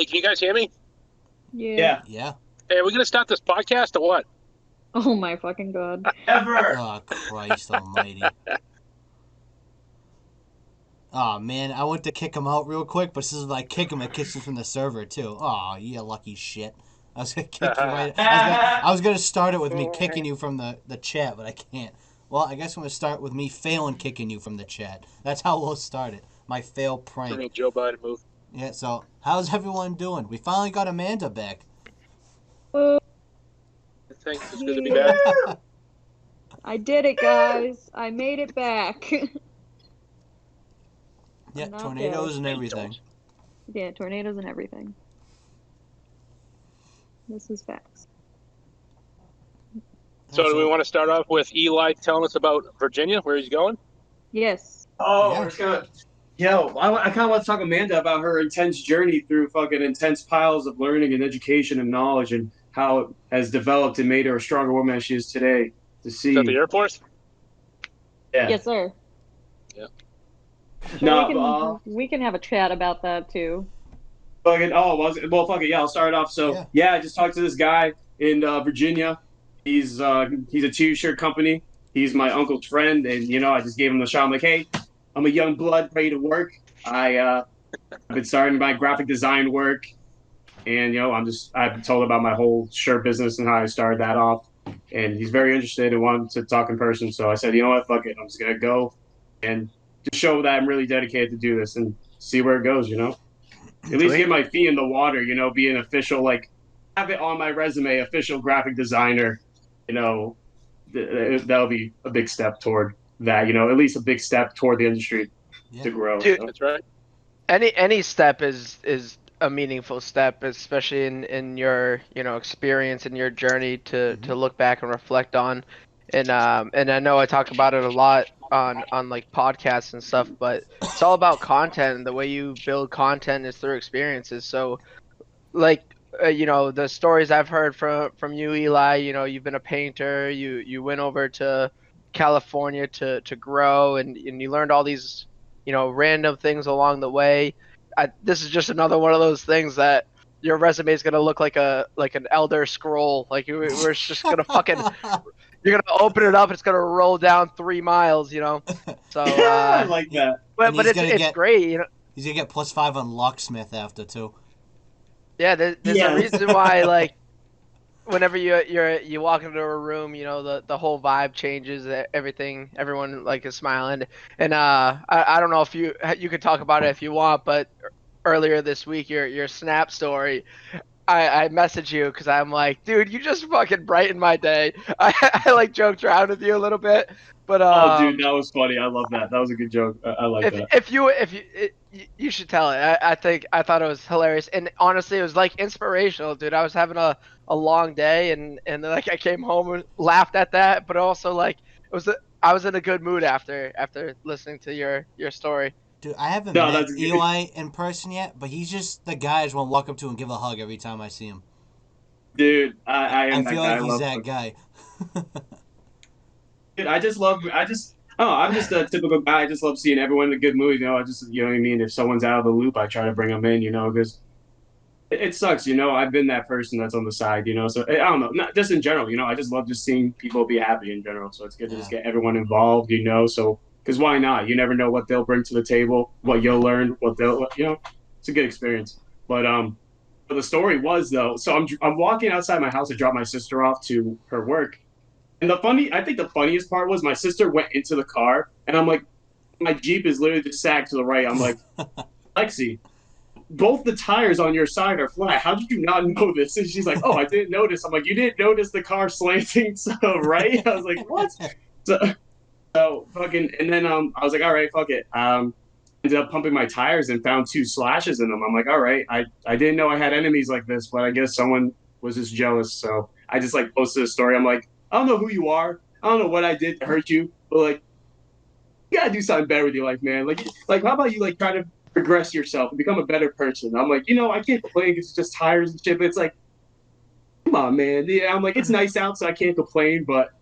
Hey, can you guys hear me? Yeah. Yeah. Hey, are we gonna start this podcast or what? Oh my fucking god. Ever. Oh, Christ almighty. Oh, man, I went to kick him out real quick, but this is like kick him, it kicks him from the server, too. Oh, you lucky shit. I was gonna kick you right. I was gonna start it with me kicking you from the chat, but I can't. Well, I guess I'm gonna start with me failing kicking you from the chat. That's how we'll start it. My fail It's a real prank. Joe Biden move. Yeah. So, how's everyone doing? We finally got Amanda back. Thanks. It's good to be back. I did it, guys. I made it back. Yeah, Not tornadoes dead. and everything. Yeah, tornadoes and everything. This is facts. So, do we want to start off with Eli telling us about Virginia, where he's going? Yes. Oh, Yeah. we're just gonna. Yo, I kind of want to talk to Amanda about her intense journey through fucking intense piles of learning and education and knowledge and how it has developed and made her a stronger woman as she is today. To Is that the see. Air Force? Yeah. Yes, sir. Yeah. Sure, No, we can have a chat about that too. fucking. Oh, well, fuck it. Yeah, I'll start off. So, Yeah. yeah, I just talked to this guy in Virginia. He's a t-shirt company. He's my uncle's friend, and I just gave him the shot. I'm like, hey, I'm a young blood ready to work. I've been starting my graphic design work, and I've told about my whole shirt business and how I started that off. And he's very interested and wanted to talk in person. So I said, you know what, fuck it, I'm just gonna go and just show that I'm really dedicated to do this and see where it goes. At least get my feet in the water. Be an official, like, have it on my resume, official graphic designer. You know, that'll be a big step toward that. At least a big step toward the industry Yeah. to grow. Dude, That's right. any step is a meaningful step, especially in your experience and your journey to look back and reflect on. And I know I talk about it a lot on like podcasts and stuff, but it's all about content, and the way you build content is through experiences. So like the stories I've heard from you, Eli, you've been a painter, you went over to California to grow, and you learned all these random things along the way. This is just another one of those things that your resume is gonna look like an Elder Scroll. Like we're just gonna fucking you're gonna open it up, it's gonna roll down 3 miles. So I like that. And but he's gonna it's get- great. He's gonna get +5 on locksmith after too. Yeah, there's Yeah. a reason why, like, whenever you walk into a room, the whole vibe changes. Everyone like is smiling, and I don't know if you could talk about it if you want, but earlier this week, your Snap story, I messaged you because I'm like, dude, you just fucking brightened my day. I like joked around with you a little bit, but Oh, dude, that was funny. I love that. That was a good joke. I like that. you should tell it. I thought it was hilarious, and honestly, it was like inspirational, dude. I was having a long day, and like I came home and laughed at that, but also like I was in a good mood after listening to your story. Dude, I haven't No, met that's good. Eli in person yet, but he's just the guy I just want to walk up to and give a hug every time I see him. Dude, I am I that feel guy. like I he's love that him. guy. Dude, I'm just a typical guy. I just love seeing everyone in a good mood. You know what I mean? If someone's out of the loop, I try to bring them in, because it sucks. I've been that person that's on the side, so I don't know, not just in general, I just love just seeing people be happy in general. So it's good to just Yeah. get everyone involved, so, because why not? You never know what they'll bring to the table, what you'll learn, it's a good experience. But the story was, though, so I'm walking outside my house to drop my sister off to her work. And I think the funniest part was my sister went into the car, and I'm like, my Jeep is literally just sagged to the right. I'm like, Lexi, both the tires on your side are flat. How did you not know this? And she's like, oh, I didn't notice. I'm like, you didn't notice the car slanting so right? I was like, what? So fucking, and then I was like, all right, fuck it. Ended up pumping my tires and found 2 slashes in them. I'm like, all right, I didn't know I had enemies like this, but I guess someone was just jealous. So I just like posted a story. I'm like, I don't know who you are. I don't know what I did to hurt you, but like, you gotta do something better with your life, man. Like how about you like try to progress yourself and become a better person? I'm like, I can't complain because it's just tires and shit, but it's like, come on, man. Yeah, I'm like, it's nice out, so I can't complain, but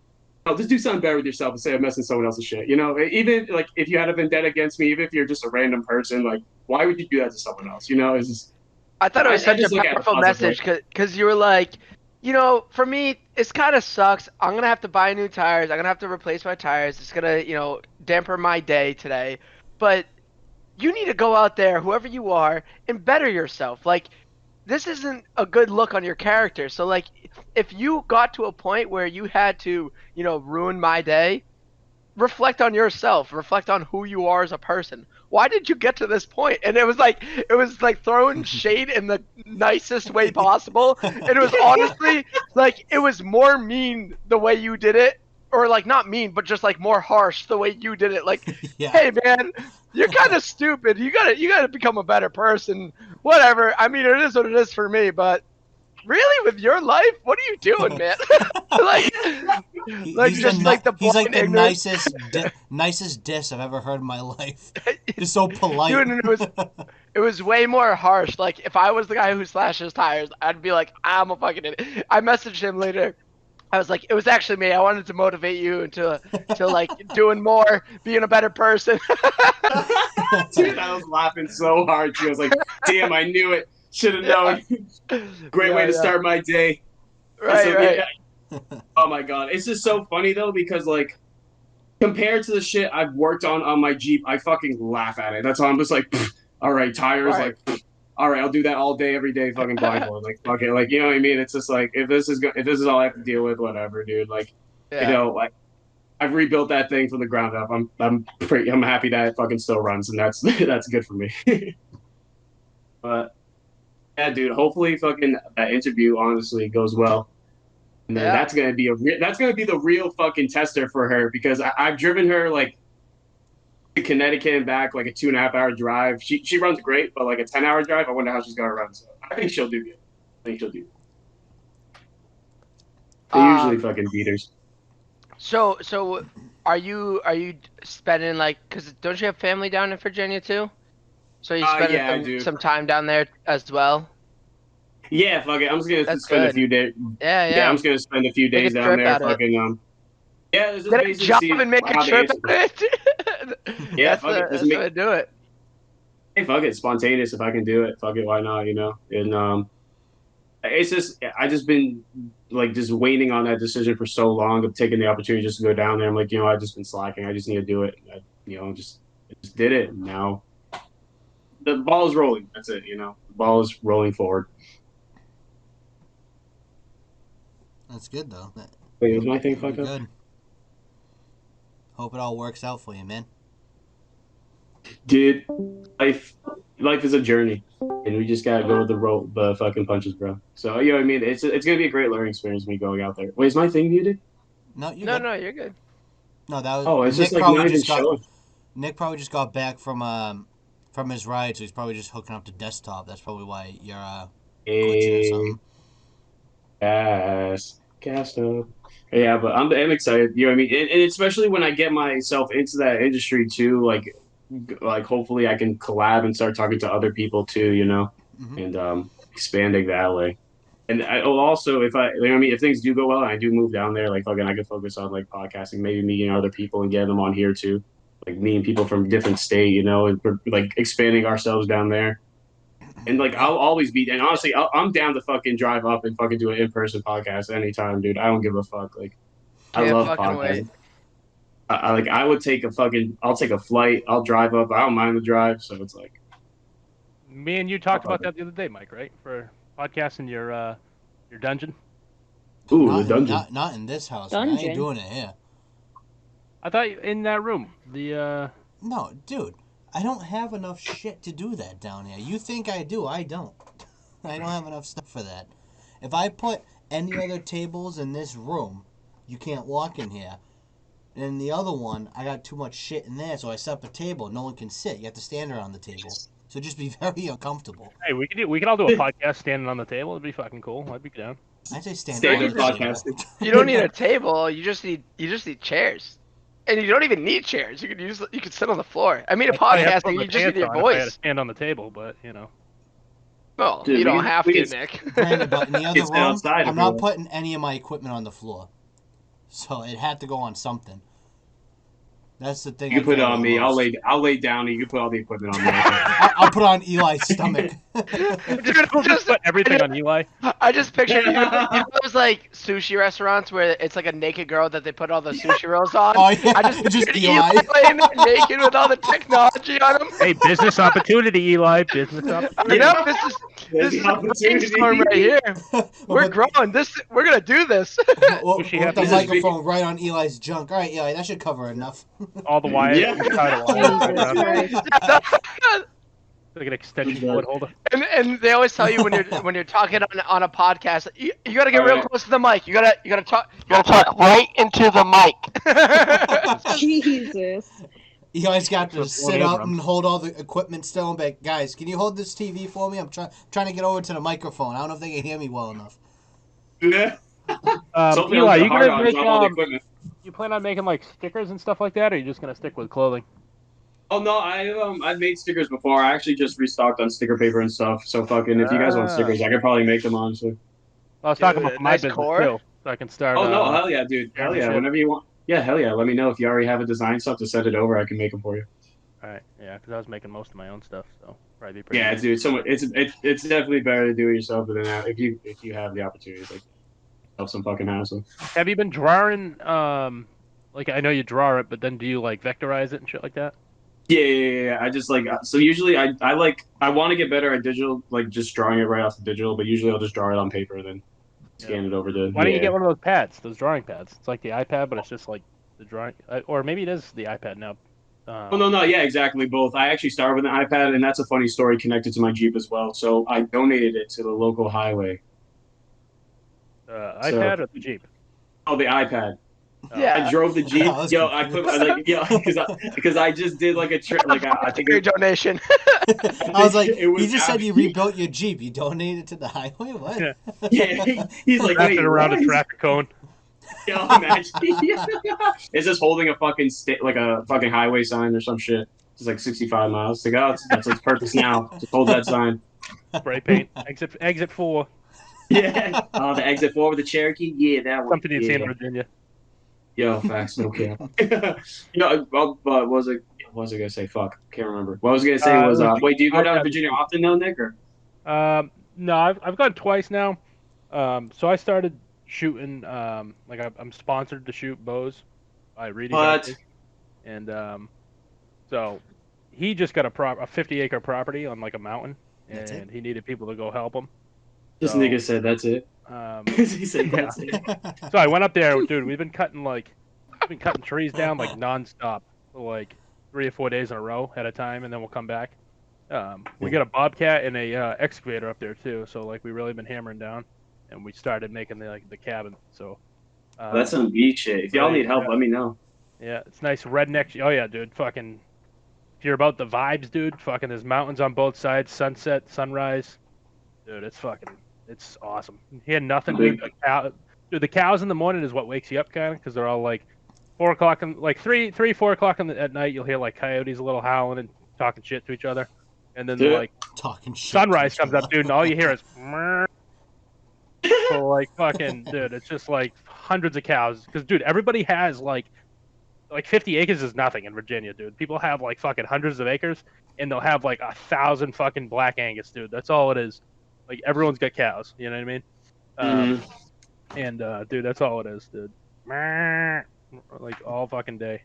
just do something better with yourself instead of messing someone else's shit. Even like if you had a vendetta against me, even if you're just a random person, like why would you do that to someone else? It's just I thought it was I such a just look at it powerful positively. message because you were like, you know, for me, it's kind of sucks. I'm gonna have to buy new tires. I'm gonna have to replace my tires. It's gonna, you know, damper my day today. But you need to go out there, whoever you are, and better yourself. Like, this isn't a good look on your character. So, like, if you got to a point where you had to, you know, ruin my day, reflect on yourself, reflect on who you are as a person. Why did you get to this point? And it was like throwing shade in the nicest way possible. And it was honestly like it was more mean the way you did it, or like not mean, but just like more harsh the way you did it. Like, Yeah. hey man, you're kind of stupid. You gotta become a better person. Whatever. I mean, it is what it is for me, but really with your life, what are you doing, man? like like He's just the, like the he's like blind the ignorance. nicest diss I've ever heard in my life. Just so polite. Dude, and it was way more harsh. Like if I was the guy who slashes tires, I'd be like, I'm a fucking idiot. I messaged him later. I was like, it was actually me. I wanted to motivate you to like doing more, being a better person. Dude, I was laughing so hard. She was like, "Damn, I knew it. Should have known." Great way to start my day. And Right, so, right. yeah. Oh my god, it's just so funny though because like compared to the shit I've worked on my Jeep, I fucking laugh at it. That's why I'm just like, "Pfft, all right, tires, Right. like, all right, I'll do that all day, every day, fucking blindfold, like, fuck it, like, you know what I mean? It's just like if this is all I have to deal with, whatever, dude. Like, you Yeah. know, like I've rebuilt that thing from the ground up. I'm happy that it fucking still runs, and that's that's good for me. But yeah, dude, hopefully fucking that interview honestly goes well. And then Yeah. that's gonna be the real fucking tester for her because I've driven her like to Connecticut and back like a 2.5 hour drive. She runs great, but like a 10 hour drive, I wonder how she's gonna run. So I think she'll do good. I think she'll do good. They usually fucking beaters. So are you spending like cuz don't you have family down in Virginia too? So you spending Yeah, I do. some time down there as well? Yeah, fuck it. I'm just gonna That's spend a good. few days. Yeah, Yeah, I'm yeah. just gonna spend a few Make a days down trip there. out of it. Fucking yeah, this is Get a basically job see and make a how they trip answer. out of it. Yeah, fuck it. Just That's the make way to do it. hey, fuck it. Spontaneous if I can do it. Fuck it. Why not? You know. And it's just I just been like just waiting on that decision for so long of taking the opportunity just to go down there. I'm like, you know, I've just been slacking. I just need to do it. You know, I just did it. And now the ball is rolling. That's it. You know, the ball is rolling forward. That's good though. Wait, is my thing That'll be fucked up? good. Hope it all works out for you, man. Dude, life is a journey, and we just gotta go with the fucking punches, bro. So you know what I mean? It's gonna be a great learning experience me going out there. Wait, is my thing muted? No, you're No, good. no, you're good. No, that was Oh, it's Nick. just like Probably not even just got showing. Nick probably just got back from his ride, so he's probably just hooking up to desktop. That's probably why you're glitching or something. Cast up. Yeah, but I'm excited. You know what I mean? And especially when I get myself into that industry too, like hopefully I can collab and start talking to other people too, you know, Hmm. and expanding that way. And also if you know what I mean, if things do go well and I do move down there, like fucking I can focus on like podcasting, maybe meeting other people and getting them on here too. Like meeting people from different state, you know, and like expanding ourselves down there. And like I'll always be, and honestly, I'm down to fucking drive up and fucking do an in-person podcast anytime, dude. I don't give a fuck. Like I Can't love fucking wait. podcasting. I would take I'll take a flight. I'll drive up. I don't mind the drive. So it's like, Me and you talked about that the other day, Mike, right? For podcasting your dungeon. ooh, Not the in, dungeon. not in this house. Man. I ain't Dungeon? doing it here. I thought in that room, the No, dude. I don't have enough shit to do that down here. You think I do? I don't. I don't have enough stuff for that. If I put any other tables in this room, you can't walk in here. And in the other one, I got too much shit in there, so I set up a table. No one can sit. You have to stand around the table. So just be very uncomfortable. hey, we could all do a podcast standing on the table. It'd be fucking cool. I'd be down. I say stand Standard on the table. podcasting. You don't need a table. You just need chairs. And you don't even need chairs. You could sit on the floor. I mean, a I'd have to put podcasting, my you just pants need your on if I had to voice. stand on the table, but you know. Well, Dude, you don't have we to, can- Nick. Granted, but in the other It's room, outside I'm if you not want. putting any of my equipment on the floor. So it had to go on something. That's the thing. You can put it I on me. most. I'll lay down and you can put all the equipment on me. I'll put on Eli's stomach. Dude, Just put everything on Eli. I just picture you know those like sushi restaurants where it's like a naked girl that they put all the sushi rolls on. Oh yeah, I just it's just pictured Eli. laying there naked with all the technology on him. Hey, business opportunity, Eli. Business opportunity. You know, this the is a opportunity. brainstorm right here. We're With- growing. We're gonna do this. with Sushi with the happy. microphone right on Eli's junk. All right, Eli, that should cover enough. All the wires. Yeah. Tied a wire Jesus around. Christ. Like an extension cord holder. And they always tell you when you're talking on a podcast, you gotta get real Alright. close to the mic. You gotta talk right into the mic. Jesus. Eli's got to That's sit what up I'm- and hold all the equipment still and be like, guys, can you hold this TV for me? I'm trying to get over to the microphone. I don't know if they can hear me well enough. Yeah. Something Eli, else you hard gonna on, make drop all the equipment. you plan on making like stickers and stuff like that, or are you just gonna stick with clothing? Oh no, I've made stickers before. I actually just restocked on sticker paper and stuff. So fucking, if you guys want stickers, I could probably make them honestly. I was talking Dude, about for my nice business core. too, so I can start. Oh no, hell yeah, dude, hell yeah, ship. whenever you want. Yeah, hell yeah. Let me know if you already have a design stuff to send it over. I can make them for you. All right, yeah, because I was making most of my own stuff, so probably be pretty. Yeah, easy. dude. So it's definitely better to do it yourself than that if you have the opportunity. Like, have some fucking hassle. Have you been drawing? Like I know you draw it, but then do you like vectorize it and shit like that? Yeah. I just like so usually I want to get better at digital, like just drawing it right off the digital. But usually I'll just draw it on paper and then scan it over to. Why don't you get one of those pads, those drawing pads? It's like the iPad, but it's just like the drawing, or maybe it is the iPad now. Oh no, yeah, exactly. Both. I actually started with an iPad, and that's a funny story connected to my Jeep as well. So I donated it to the local highway. iPad or the Jeep? Oh, the iPad. Yeah. I drove the Jeep. Oh, that's Yo, cool. I put like because I just did like a trip. Like I think Your donation. I was like, it was you just said you actually- rebuilt your Jeep. You donated to the highway? What? Yeah. Yeah, he's like, Wrapped wait, it around what? a traffic cone. Yo, imagine. It's just holding a fucking like a fucking highway sign or some shit. It's like 65 miles. Like, oh, that's its purpose now. Just hold that sign. Spray paint. Exit 4. Yeah. Oh, the exit 4 with the Cherokee. Yeah, that one. Something you'd see in Yeah. Virginia. Yo, facts, no cap. What was I gonna say? Fuck, can't remember. What I was gonna say was, wait, do you go down to Virginia often though, Nick? Or? No, I've gone twice now. So I started shooting. Like I'm sponsored to shoot bows by Reedy. What? And so he just got a 50-acre property on like a mountain, That's and he needed people to go help him. This So, nigga said that's it. He said yeah. that's it. So I went up there, dude. We've been cutting trees down like nonstop, for like 3 or 4 days in a row at a time, and then we'll come back. We got a bobcat and a excavator up there too, so like we really been hammering down, and we started making the cabin. So That's some beach shit. If y'all need help, let me know. yeah, it's nice redneck. Oh yeah, dude. Fucking, if you're about the vibes, dude. Fucking, there's mountains on both sides, sunset, sunrise. Dude, it's awesome. He had nothing. Dude, the cows in the morning is what wakes you up, kind of, because they're all like 4 o'clock and like 4 o'clock at night. You'll hear like coyotes a little howling and talking shit to each other, and then Dude. like Talking shit. sunrise comes up, dude, and all you hear is. So like fucking, dude, it's just like hundreds of cows. Because dude, everybody has like 50 acres is nothing in Virginia, dude. People have like fucking hundreds of acres, and they'll have like 1,000 fucking black Angus, dude. That's all it is. Like everyone's got cows. You know what I mean? And dude, that's all it is, dude. Like all fucking day.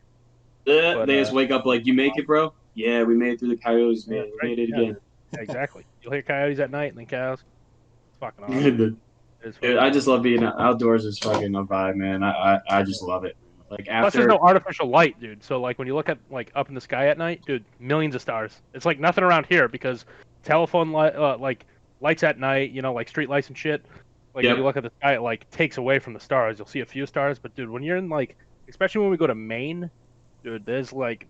But, they just wake up like, you make it, bro? Yeah, we made it through the coyotes, man. We made it Yeah, again. Yeah, exactly. You'll hear coyotes at night and then cows. It's fucking awesome. Dude, It's fucking I just love being outdoors. Is fucking a vibe, man. I just love it. Like Plus, after there's no artificial light, dude. So, like, when you look at like up in the sky at night, dude, millions of stars. It's like nothing around here because telephone light, like lights at night, you know, like street lights and shit. Like Yep. when you look at the sky, it like takes away from the stars. You'll see a few stars, but dude, when you're in like, especially when we go to Maine, dude, there's like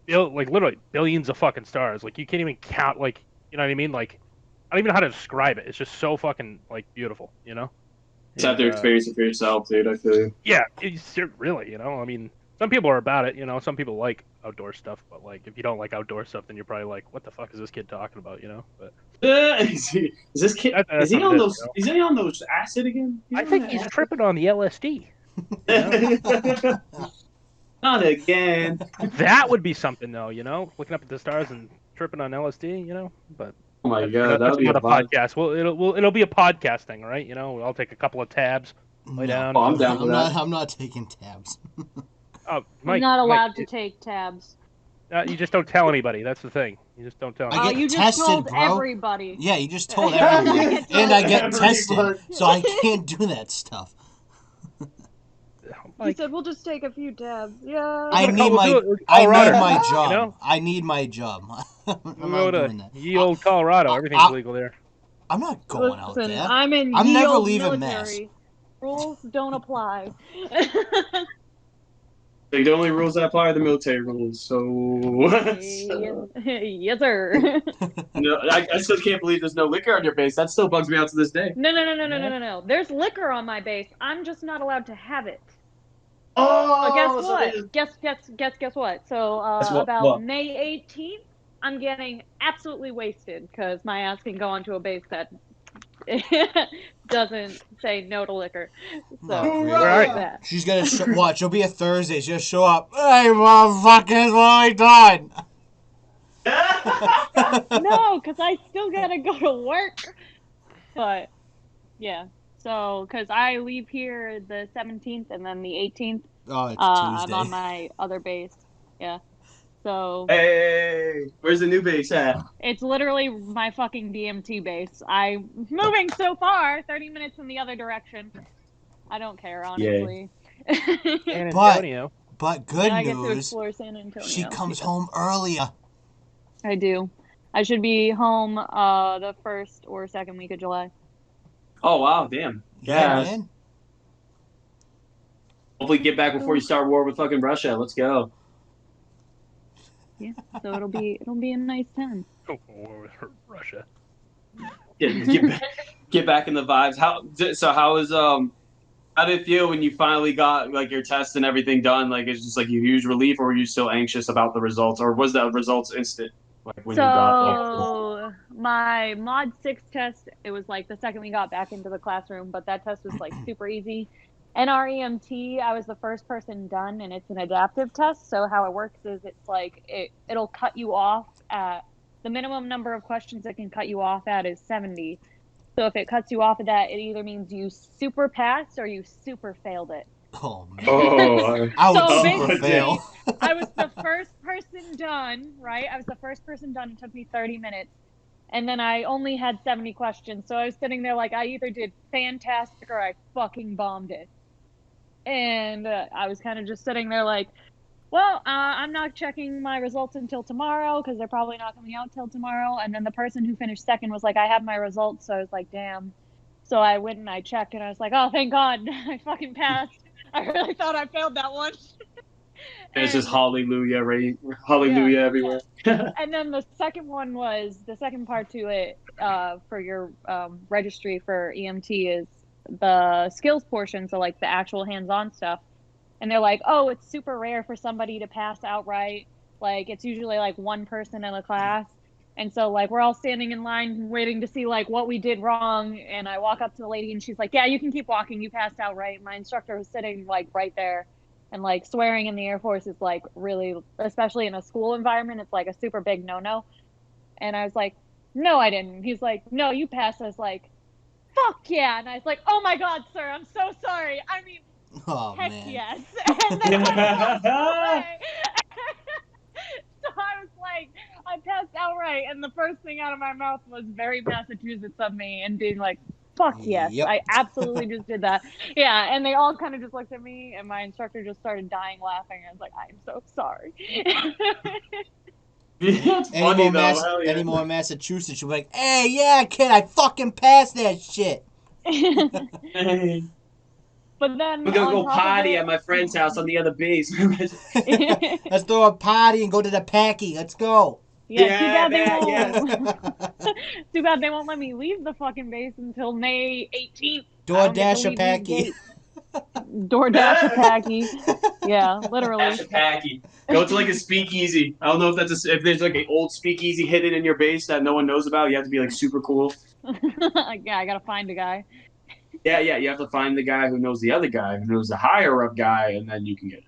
literally billions of fucking stars. Like you can't even count. Like, you know what I mean? Like, I don't even know how to describe it. It's just so fucking like beautiful, you know. just have to experience it for yourself, dude. I feel you. Yeah, it's really, you know. I mean, some people are about it, you know. Some people like outdoor stuff, but like, if you don't like outdoor stuff, then you're probably like, "What the fuck is this kid talking about?" You know. But Is this kid? That's Is he what on it those? is, you know? Is he on those acid again? I think he's tripping on the LSD. Not again. That would be something, though, you know, looking up at the stars and tripping on LSD, you know. But Oh my god, that That's would be a not a vibe. podcast. Well, it'll be a podcast thing, right? You know, we'll all take a couple of tabs, lay down. Oh, I'm down for that. I'm not taking tabs. Oh, I'm Mike, not allowed Mike, to take tabs. you just don't tell anybody. That's the thing. You just don't tell I anybody. get You just tested, told bro. everybody. Yeah, you just told Yeah, everyone. you And I get told tested, everyone. so I can't do that stuff. He said we'll just take a few tabs. Yeah. I need We'll my do it in I need Colorado, my you job. know? I need my job. I'm We'll not go doing to that. ye old Colorado. Everything's legal there. I'm not going out Listen, there. I'm in I'm ye never olde leaving military. Rules don't apply. The only rules that apply are the military rules. So, Yes, sir. no, I still can't believe there's no liquor on your base. That still bugs me out to this day. No. There's liquor on my base. I'm just not allowed to have it. Oh, But guess so what? they just- Guess what? So Guess what? about What? May 18th, I'm getting absolutely wasted because my ass can go onto a base that doesn't say no to liquor. So Oh, really? there's that. She's gonna watch. It'll be a Thursday. She'll show up. Hey, motherfuckers, what are we doing? No, because I still gotta go to work. But yeah, so because I leave here the 17th and then the 18th, Oh, it's I'm Tuesday. on my other base. Yeah, so Hey, where's the new base at? it's literally my fucking DMT base. I'm moving so far, 30 minutes in the other direction. I don't care, honestly. San But- Antonio. But good I get to news, explore San Antonio. she comes because home earlier. I do. I should be home the first or second week of July. Oh wow, damn. Yeah, Yes. man. Hopefully, get back before you start war with fucking Russia. Let's go. Yeah, so it'll be a nice time. Oh, Russia. Get back in the vibes. How is how did it feel when you finally got like your test and everything done? Like it's just like a huge relief, or were you still anxious about the results, or was the results instant? Like when you got So my mod 6 test, it was like the second we got back into the classroom, but that test was like super easy. NREMT, I was the first person done, and it's an adaptive test. So how it works is it's like it'll cut you off at the minimum number of questions it can cut you off at is 70. So if it cuts you off at that, it either means you super passed or you super failed it. Oh man. Oh, I would So super basically- fail. I was the first person done, right? I was the first person done. It took me 30 minutes. And then I only had 70 questions. So I was sitting there like I either did fantastic or I fucking bombed it. And I was kind of just sitting there like, well, I'm not checking my results until tomorrow because they're probably not coming out till tomorrow. And then the person who finished second was like, I have my results. So I was like, damn. So I went and I checked and I was like, oh, thank God. I fucking passed. I really thought I failed that one. it's just And- hallelujah, right? Hallelujah everywhere. And then the second one was the second part to it for your registry for EMT is the skills portion, so like the actual hands-on stuff. And they're like, oh, it's super rare for somebody to pass outright. Like it's usually like one person in a class. And so like we're all standing in line waiting to see like what we did wrong. And I walk up to the lady and she's like, yeah, you can keep walking. You passed outright. My instructor was sitting like right there. And like swearing in the Air Force is like really, especially in a school environment, it's like a super big no-no. And I was like, no, I didn't. He's like, no, you passed. I was like, fuck yeah. And I was like, oh my God, sir, I'm so sorry. I mean, Oh heck man. yes. And then I walked away. So I was like, I passed outright. And the first thing out of my mouth was very Massachusetts of me and being like, fuck yes, Yep. I absolutely just did that. Yeah, and they all kind of just looked at me, and my instructor just started dying laughing. I was like, I'm so sorry. It's funny though. Hell yeah. Any more in Massachusetts, you'll be like, hey, yeah, kid, I fucking passed that shit. Hey, But then we're gonna on go top of party it- at my friend's house on the other base. Let's throw a party and go to the Packy. Let's go. Yeah, too Yeah, bad they man, won't. Too bad they won't let me leave the fucking base until May 18th. DoorDash a Packy. DoorDash a Packy. Yeah, literally. Dash a packy. Go to like a speakeasy. I don't know if that's if there's like an old speakeasy hidden in your base that no one knows about. You have to be like super cool. Yeah, I gotta find a guy. Yeah, you have to find the guy who knows the other guy, who knows the higher up guy, and then you can get it.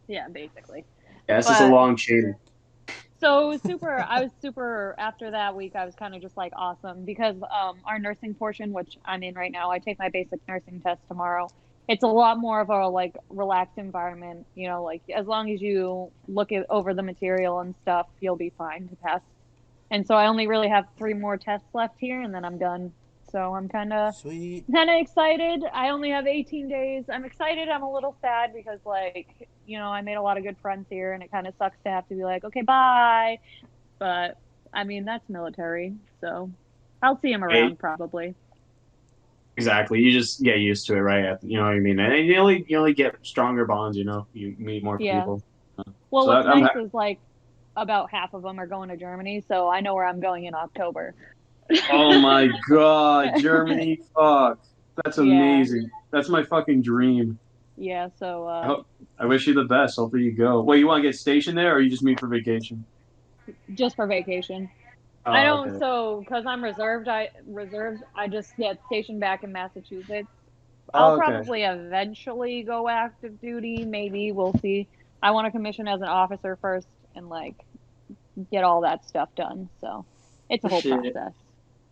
Yeah, basically. Yeah, it's just a But- long chain. So I was super, after that week, I was kind of just like awesome because our nursing portion, which I'm in right now, I take my basic nursing test tomorrow. It's a lot more of a like relaxed environment, you know, like as long as you look at over the material and stuff, you'll be fine to pass. And so I only really have 3 more tests left here and then I'm done. So I'm Sweet. kind of excited. I only have 18 days. I'm excited. I'm a little sad because, like, you know, I made a lot of good friends here, and it kind of sucks to have to be like, okay, bye. But I mean, that's military, so I'll see him around probably. Exactly. You just get used to it, right? You know what I mean? And you only get stronger bonds. You know, you meet more Yeah. people. Well, So what's I'm nice is like about half of them are going to Germany, so I know where I'm going in October. Oh my God, Germany! Fuck, that's Yeah. amazing. That's my fucking dream. Yeah. So I wish you the best. Hopefully you go. Wait, you want to get stationed there, or you just meet for vacation? just for vacation. Oh, I don't. okay. So because I'm reserved, I just get stationed back in Massachusetts. I'll Oh, okay. probably eventually go active duty. Maybe we'll see. I want to commission as an officer first and like get all that stuff done. So it's a whole Shit. process.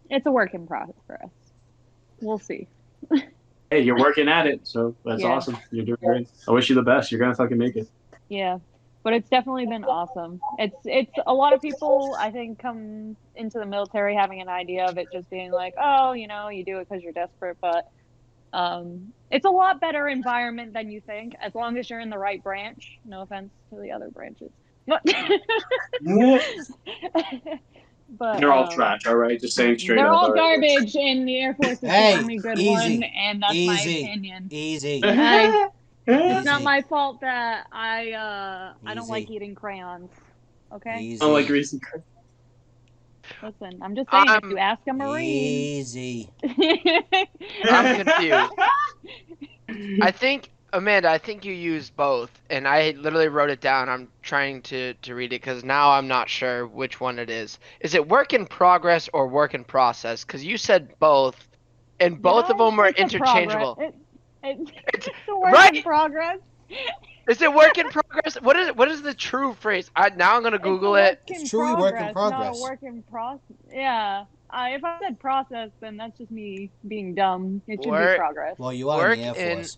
It's a work in progress. We'll see. Hey, you're working at it, so that's Yeah. awesome. You're doing great. I wish you the best. You're gonna fucking make it. Yeah. But it's definitely been awesome. It's a lot of people I think come into the military having an idea of it just being like, oh, you know, you do it because you're desperate, but it's a lot better environment than you think, as long as you're in the right branch. No offense to the other branches. But They're all trash, all right? Just saying straight they're up. all All right. garbage, and the Air Force is the Hey, only good easy. one, and that's my opinion. Easy. It's not Easy. my fault that I don't Easy. like eating crayons. Okay, Easy. I like greasy. listen, I'm just saying, if you ask a Marine, Easy. I'm confused. I think Amanda, I think you used both, and I literally wrote it down. I'm trying to read it because now I'm not sure which one it is. Is it work in progress or work in process? Because you said both, and both of them were it's a interchangeable. it's a work right. in progress. Is it work in progress? What is the true phrase? Now I'm gonna Google it. It's truly work in progress. Not a work in process. Yeah. If I said process, then that's just me being dumb. It should be progress. Well, you are in the Air Force.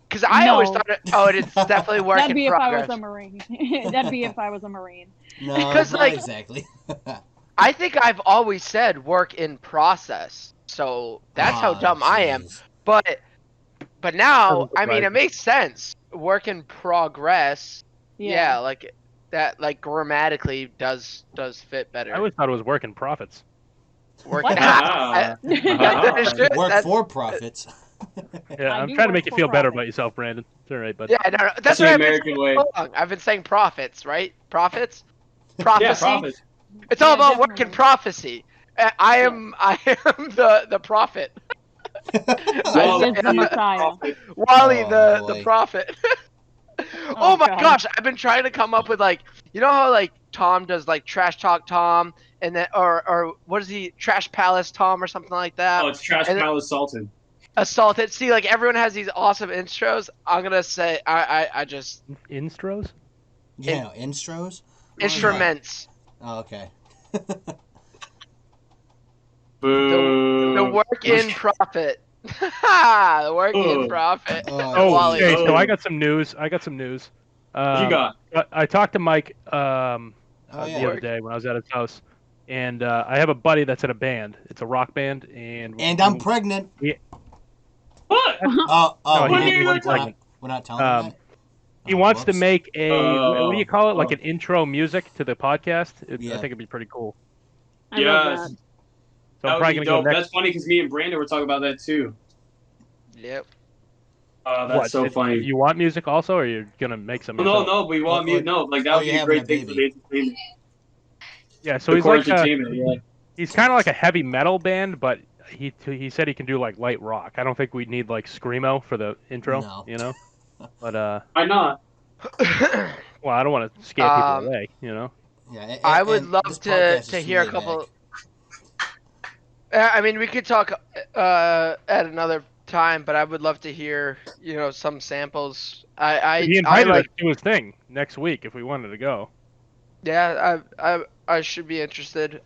Because I always thought it's definitely work That'd in be progress. if I was a Marine. That'd be if I was a Marine. No, because not like exactly. I think I've always said work in process, so that's how dumb I am. But now, I mean, it makes sense. Work in progress. Yeah, like that, like grammatically does fit better. I always thought it was work in profits. Work for profits. Yeah, I'm trying to make you feel better about yourself, Brandon. It's all right, but yeah, no, that's the what American way. I've been saying profits, right? Profits, prophecy. Yeah, profits. It's all about work and prophecy. I am the prophet. Walie, the Messiah. Walie, the prophet. Oh my gosh, I've been trying to come up with like, you know how like Tom does like Trash Talk Tom, and then or what is he, Trash Palace Tom or something like that? Oh, it's Trash Palace Sultan. Assaulted. See, like everyone has these awesome intros. I'm gonna say I just instros. Yeah, instros. Instruments. Oh, okay. The work in profit. The work in profit. Okay, so I got some news. What you got? I talked to Mike the other day when I was at his house, and I have a buddy that's in a band. It's a rock band, and I'm pregnant. What? We're not telling him that? He wants to make a what do you call it? Like an intro music to the podcast. I think it'd be pretty cool. Yes. So I'm probably gonna go next. That's funny because me and Brandon were talking about that too. Yep. That's so funny. You want music also, or you're gonna make some? No, we want music. No, like that would be a great thing for the entertainment. Yeah, so he's like he's kind of like a heavy metal band, but he said he can do like light rock. I don't think we need like screamo for the intro, you know. But why not? Well, I don't want to scare people away, you know. Yeah, I would love to hear a couple. I mean, we could talk at another time, but I would love to hear, some samples. He invited us to his thing next week if we wanted to go. Yeah, I should be interested.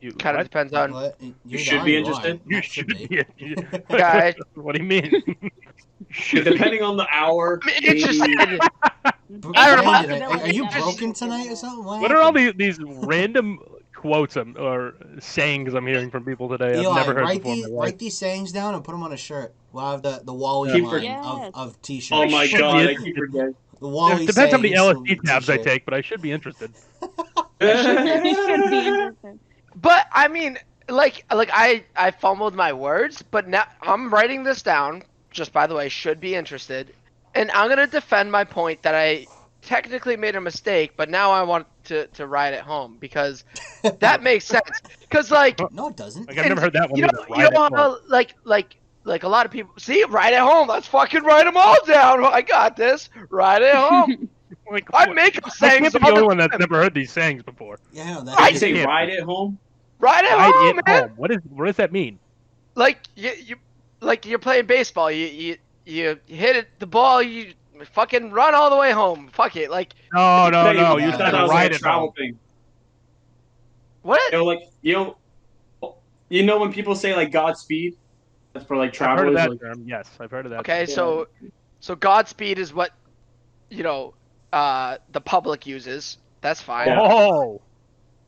You Kind of what? depends on. What? You should be interested. You Not should be. be. Yeah, What do you mean? Should be. Depending on the hour, I'm maybe. interested. Brandon, Possibility, are you definitely broken interested. tonight or something? What are all happened? these random quotes or sayings I'm hearing from people today? I've Eli, never heard write before in my life. write these sayings down and put them on a shirt. We'll have the Walie Keep line Yes. of t-shirts. Oh my Should god, be I keep forgetting. The Walie It depends how many sayings LSD tabs I t-shirt. take, but I should be interested. He should be interested. But I mean, like I fumbled my words, but now I'm writing this down. Just by the way, should be interested, and I'm gonna defend my point that I technically made a mistake, but now I want to ride it home because that makes sense. Because like, No, it doesn't. Like I've never heard that one you either. know, Ride you it know home. how like a lot of people see ride it home. Let's fucking write them all down. I got this. Ride it home. Like, I what? make up I sayings can't be the all only the one that's time. never heard these sayings before. Yeah, no, Did that's you say can't ride be. it home? Ride it Ride home, it man. home. What does that mean? Like you like you're playing baseball. You hit it the ball. You fucking run all the way home. Fuck it. Like No, no, Say, no. you You I said thought said that was ride like a it travel home. thing. what? Like you know when people say like Godspeed, that's for like I've heard of travelers. that Like, term. Yes, I've heard of that. Okay, term. so Godspeed is what you know the public uses. That's fine. Yeah. Oh,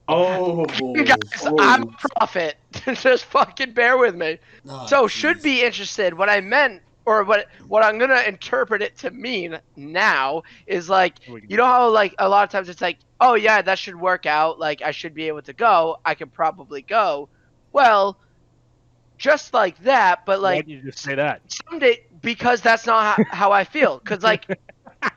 oh, Guys, I'm a prophet. Just fucking bear with me. Oh, So jeez. should be interested. What I meant, or what I'm gonna interpret it to mean now is like, you know how like a lot of times it's like, oh yeah, that should work out. Like I should be able to go. I could probably go. Well, just like that, but why like did you just say that? someday because that's not how I feel. Cause like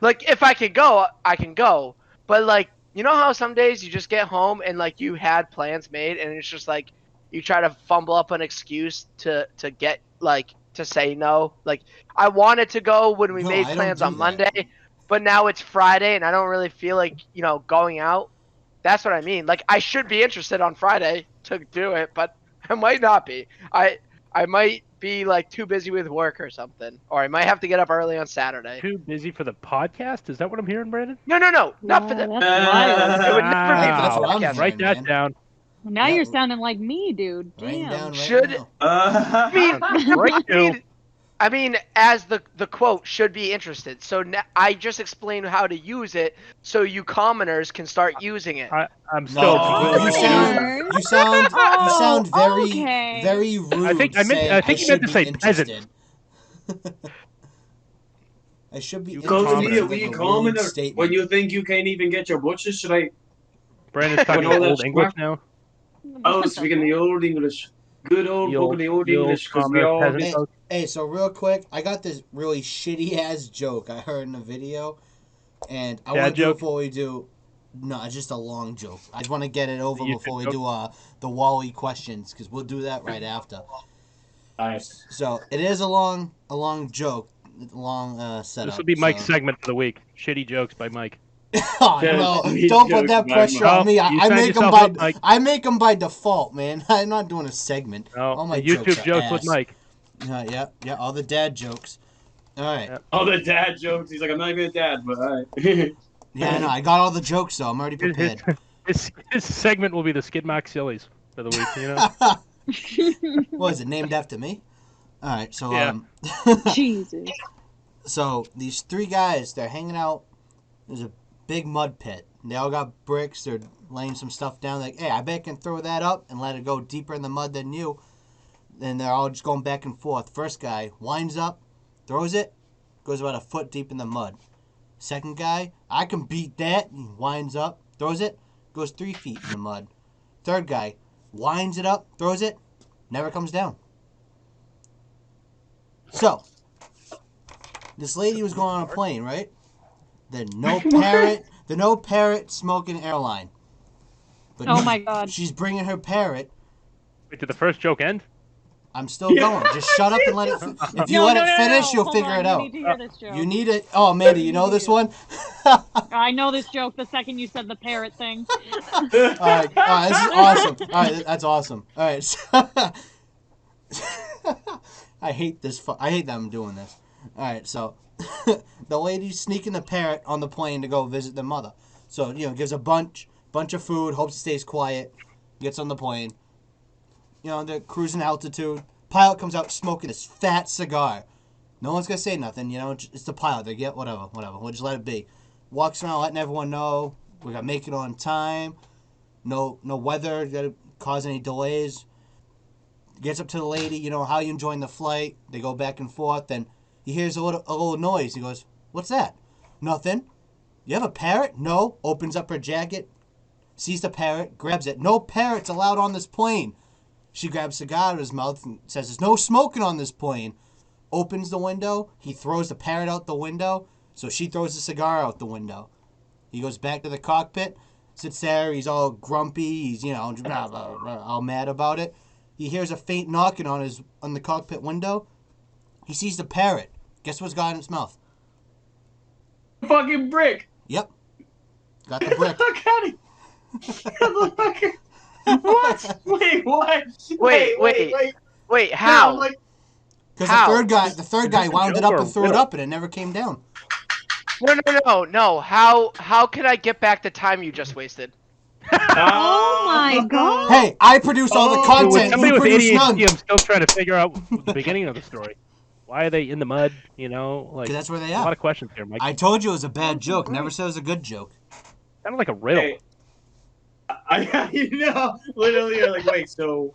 if I can go, I can go. But like you know how some days you just get home and like you had plans made and it's just like you try to fumble up an excuse to get like to say no. Like I wanted to go when we No, made I don't plans do on that. Monday, but now it's Friday and I don't really feel like, you know, going out. That's what I mean. Like I should be interested on Friday to do it, but I might not be. I might be like too busy with work or something, or I might have to get up early on Saturday. Too busy for the podcast? Is that what I'm hearing, Brandon? No, not for the. That's wild. It would never be That's for what the I'm podcast. hearing. Write that man. down. Now Yeah. you're sounding like me, dude. Writing Damn. down right Should- now. I mean, as the quote should be interested. So now I just explained how to use it, so you commoners can start using it. I'm still No, completely you confused. sound Oh, very okay. very rude. I think saying, you meant to should say be peasant. interested. I should be You interested. Go to me commoner. a is like wee a rude commoner statement. when you think you can't even get your butchers. Should I? Brandon's talking When all old that English crap- now. Oh, speaking the old English, good old The old- book, the old the old English, because we commoner all. peasant Hey, folk. hey, so real quick, I got this really shitty ass joke I heard in a video, and I Dad want to do joke? before we do. No, it's just a long joke. I just want to get it over YouTube before we joke? do the Walie questions, because we'll do that right after. Nice. So it is a long joke, long setup. This will be Mike's so. segment for the week. Shitty jokes by Mike. Oh, Yeah, no, he don't put jokes that about pressure Mike. on me. You I signed make them yourself by up, Mike. I make them by default, man. I'm not doing a segment. No, All my the YouTube jokes are jokes with ass. Mike. Yeah, all the dad jokes. All right. Yeah. Oh, the dad jokes. He's like, I'm not even a dad, but all right. Yeah, no, I got all the jokes though. I'm already prepared. His segment will be the Skid Mark Sillies for the week. You know. What is it named after me? All right, so Yeah. Jesus. so these three guys, they're hanging out. There's a big mud pit. They all got bricks. They're laying some stuff down. Like, hey, I bet I can throw that up and let it go deeper in the mud than you. And they're all just going back and forth. First guy winds up, throws it, goes about a foot deep in the mud. Second guy, I can beat that. He winds up, throws it, goes 3 feet in the mud. Third guy, winds it up, throws it, never comes down. So, this lady was going on a plane, right? The no parrot smoking airline. But Oh my God. she's bringing her parrot. Wait, did the first joke end? I'm still going. Just shut up and let it. If you let it finish, you'll Hold figure on, it you out. need to hear this joke. You need it. Oh, Amanda, you know this one? I know this joke the second you said the parrot thing. All right, this is awesome. All right, that's awesome. All right, so I hate this. I hate that I'm doing this. All right, so the lady's sneaking the parrot on the plane to go visit their mother. So, gives a bunch of food, hopes he stays quiet, gets on the plane. They're cruising altitude. Pilot comes out smoking this fat cigar. No one's going to say nothing, it's the pilot. They get whatever. We'll just let it be. Walks around letting everyone know we got to make it on time. No weather got to cause any delays. Gets up to the lady, how you enjoying the flight? They go back and forth, and he hears a little noise. He goes, "What's that?" "Nothing." "You have a parrot?" "No." Opens up her jacket, sees the parrot, grabs it. "No parrots allowed on this plane." She grabs a cigar out of his mouth and says, "There's no smoking on this plane." Opens the window. He throws the parrot out the window, so she throws the cigar out the window. He goes back to the cockpit, sits there. He's all grumpy. He's, all mad about it. He hears a faint knocking on the cockpit window. He sees the parrot. Guess what's got in its mouth? Fucking brick. Yep. Got the brick. What? Wait, what? Wait, how? Because How? the third guy wound it up and threw it up, and it never came down. No. How can I get back the time you just wasted? Oh my god! Hey, I produce all the With content. somebody You with produce ADHD, none. I'm still trying to figure out the beginning of the story. Why are they in the mud? Because that's where they a lot are. of questions here, Mike. I told you it was a bad joke. Never said it was a good joke. Kind of like a riddle. Hey, literally, you're like, wait, so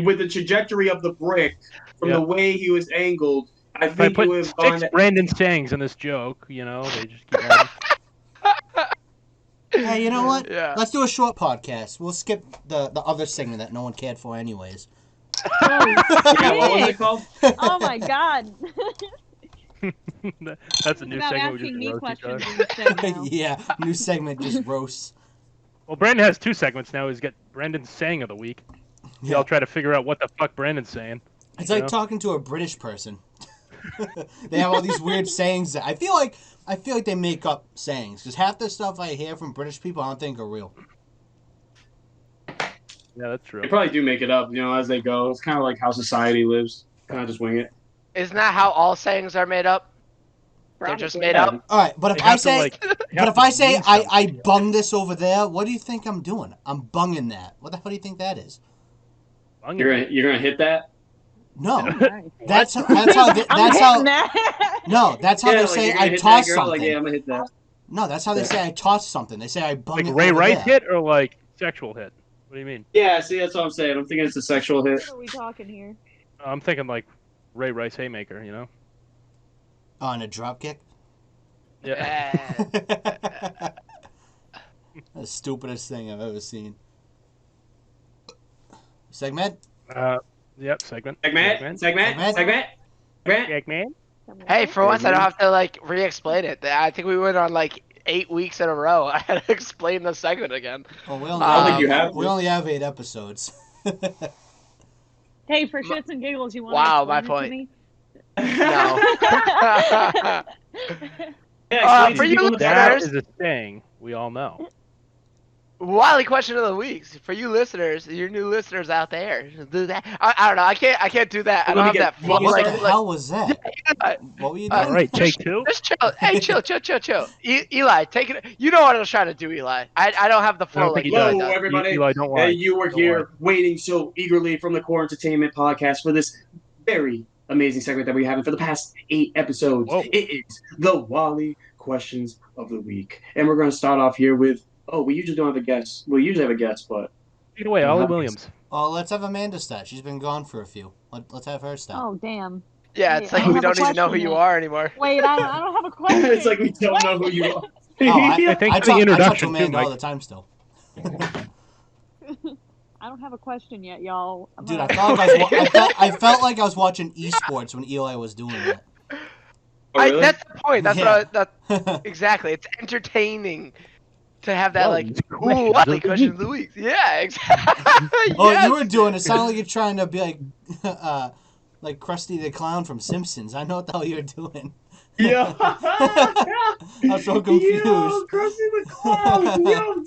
with the trajectory of the brick, from the way he was angled, I If I think put you would have gone. 6 Brandon sayings in this joke, they just keep adding. Hey, you know what? Yeah. Let's do a short podcast. We'll skip the other segment that no one cared for anyways. Yeah, what was it called? Oh my god! That's a new About segment. asking We me just roast each other. questions instead now. Yeah, new segment just roasts. Well, Brandon has 2 segments now. He's got Brandon's saying of the week. Yeah. I'll try to figure out what the fuck Brandon's saying. It's like talking to a British person. They have all these weird sayings that I feel like they make up sayings because half the stuff I hear from British people I don't think are real. Yeah, that's true. They probably do make it up, as they go. It's kind of like how society lives. Kind of just wing it. Isn't that how all sayings are made up? They're just made Yeah. up. All right, but if They I have to, say like- but if I say I bung this over there, what do you think I'm doing? I'm bunging that. What the hell do you think that is? You're gonna hit that? No, Nice. that's how I'm hitting that. no, that's how Yeah, they like, say you're gonna I hit that toss girl, something. Like, yeah, I'm gonna hit that. No, that's how they say I toss something. They say I bung Like it Ray over Rice there. hit or like sexual hit? What do you mean? Yeah, see, that's what I'm saying. I'm thinking it's a sexual hit. What are we talking here? I'm thinking like Ray Rice haymaker. Oh, and a drop kick. Yeah. The stupidest thing I've ever seen. Segment? Yep. Segment. Segment. Hey, for once I don't have to re-explain it. I think we went on 8 weeks in a row. I had to explain the segment again. Oh, we only have 8 episodes. Hey, for shits and giggles, you want Wow, to my explain it point. to me? No. Yeah, for you That listeners, is a thing we all know. Walie question of the week. For you listeners, your new listeners out there, do that. I don't know. I can't do that. I don't have that flow. What the hell was that? Yeah. What were you doing? All right, take 2. Just chill. Hey, chill. Eli, take it. You know what I was trying to do, Eli. I don't have the I don't flow think like he Eli does. Hello, does. everybody. Eli, don't lie. Hey, you were Don't here lie. waiting so eagerly from the Core Entertainment podcast for this very amazing segment that we're having for the past 8 episodes. Whoa. It is the Walie questions of the week, and we're going to start off here with. Oh, we usually don't have a guest. We usually have a guest, but Take it away, Ollie Williams. Oh, let's have Amanda start. She's been gone for a few. Let's have her start. Oh, damn. Yeah, Wait, it's I like don't we have a don't even know who question you yet. are anymore. Wait, I don't have a question. it's like we don't know who you are. Oh, I think I the talk to introduction too, Amanda all Mike. the time still. I don't have a question yet, y'all. Dude, I felt like I was watching esports when Eli was doing that. Oh, really? That's the point. That's Yeah. exactly. It's entertaining to have that Wally's ooh, questions Walie of the question of week. the week. Yeah, exactly. Oh, Yes. you were doing it. Sounded like you're trying to be like Krusty the Clown from Simpsons. I know what the hell you're doing. Yo. I'm so confused. Yo, Krusty the Clown. Yo,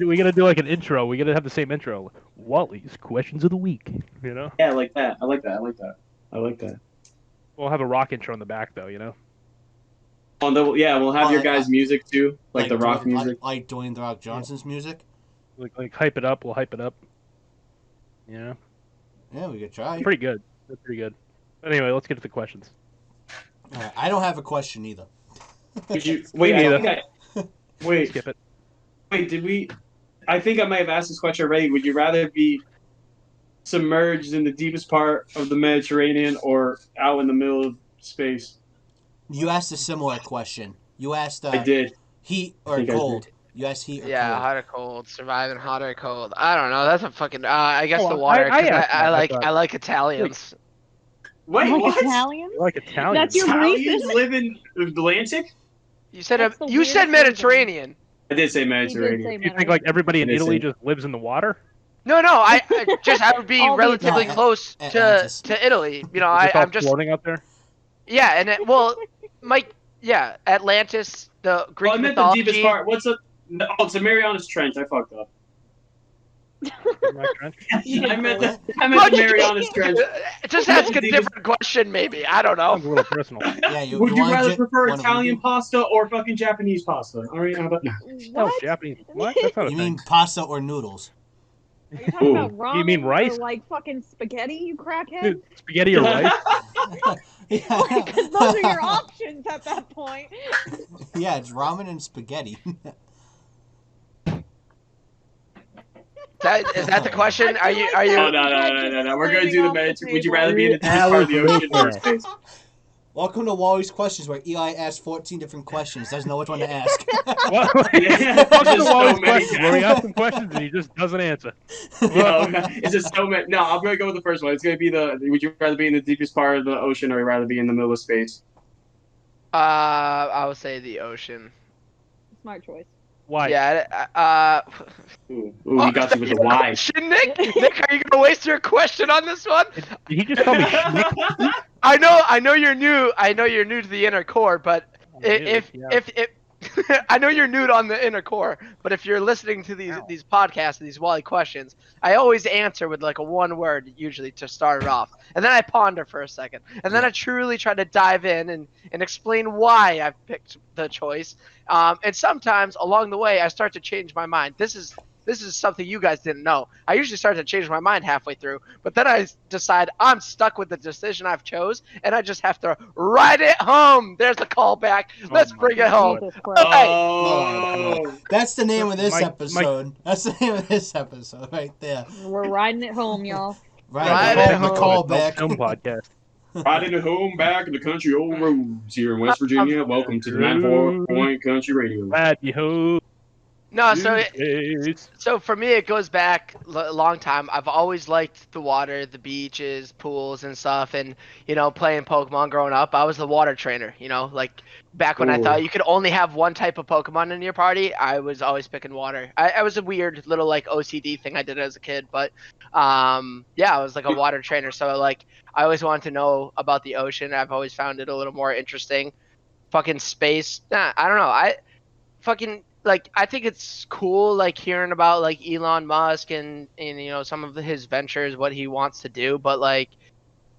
We gotta do like an intro. We gotta have the same intro. Wally's questions of the week. Yeah, I like that. I like that. We'll have a rock intro in the back though. We'll have your Well, guys' music too, like the rock music. like Dwayne the Rock Johnson's music. Like hype it up. We'll hype it up. Yeah. Yeah, we could try. Pretty good. That's pretty good. Anyway, let's get to the questions. I don't have a question either. Would you Me neither. wait, Skip it. wait, did we? I think I might have asked this question already. Would you rather be submerged in the deepest part of the Mediterranean or out in the middle of space? You asked a similar question. You asked I did. heat or think I cold. did. You asked heat or Yeah, cold. hot or cold, surviving hot or cold. I don't know. That's a fucking. I guess Oh, the water. I 'Cause asked that, I thought. I like Italians. Wait, Like what? Italian? You like Italian? That's your Italians reason? live in the Atlantic? You said That's the you said weirdest reason. Mediterranean. I did say He did Mediterranean. You think like everybody in It is Italy it. just lives in the water? No, I would be All the relatively Italians. close to Atlantis. Italy. You know, Just all I'm just floating out there. yeah, and Mike, yeah, Atlantis, the Greek I meant mythology. the deepest part. What's a? Oh, it's a Marianas Trench. I fucked up. My friend. I meant the Marianas Trench. Just ask a different question, maybe. I don't know. Sounds a little personal. Yeah, you Would you wanna rather ju- prefer wanna Italian redo? pasta or fucking Japanese pasta? All right, how about no? Oh, What? Japanese. What? That's not a You thing. mean pasta or noodles? Are you talking Ooh. about ramen You mean rice? or like fucking spaghetti, you crackhead? Dude, spaghetti or rice? Because those are your options at that point. Yeah, it's ramen and spaghetti. Is that the question? I Are feel you like are you? Oh no! We're gonna do the Mediterranean. Would you rather be in the deepest part of the ocean or space? Welcome to Wally's Questions, where Eli asks 14 different questions. Doesn't know which one to ask. What? Yeah, Welcome to just so Wally's many questions, where we ask him questions and he just doesn't answer. No, it's just so many. No, I'm gonna go with the first one. It's gonna be the. Would you rather be in the deepest part of the ocean or rather be in the middle of space? I would say the ocean. Smart choice. Why? Yeah. Ooh, he got you with the why. Question, Nick, are you gonna waste your question on this one? Did he just call me schnick? I know you're new. I know you're new to the inner core, but if I know you're new on the inner core, but if you're listening to these podcasts, these Wally questions, I always answer with like a one word usually to start it off, and then I ponder for a second, and then I truly try to dive in and explain why I've picked the choice. And sometimes along the way, I start to change my mind. This is something you guys didn't know. I usually start to change my mind halfway through, but then I decide I'm stuck with the decision I've chose, and I just have to ride it home. There's the callback. Let's bring it home. Jesus Christ. Oh, That's the name of this Mike- episode. That's the name of this episode right there. We're riding it home, y'all. Ride Right, it the home. callback. Film podcast. riding it home back in the country old roads here in West Virginia. Welcome to the 94 Point Country Radio. Glad you ho. No, so Yes. So for me, it goes back a long time. I've always liked the water, the beaches, pools, and stuff. And playing Pokemon growing up, I was the water trainer. Like back when I Ooh. thought you could only have one type of Pokemon in your party, I was always picking water. I was a weird little like OCD thing I did as a kid, but yeah, I was like a water trainer. So like I always wanted to know about the ocean. I've always found it a little more interesting. Fucking space. Nah, I don't know. I think it's cool, like hearing about like Elon Musk and some of his ventures, what he wants to do. But like,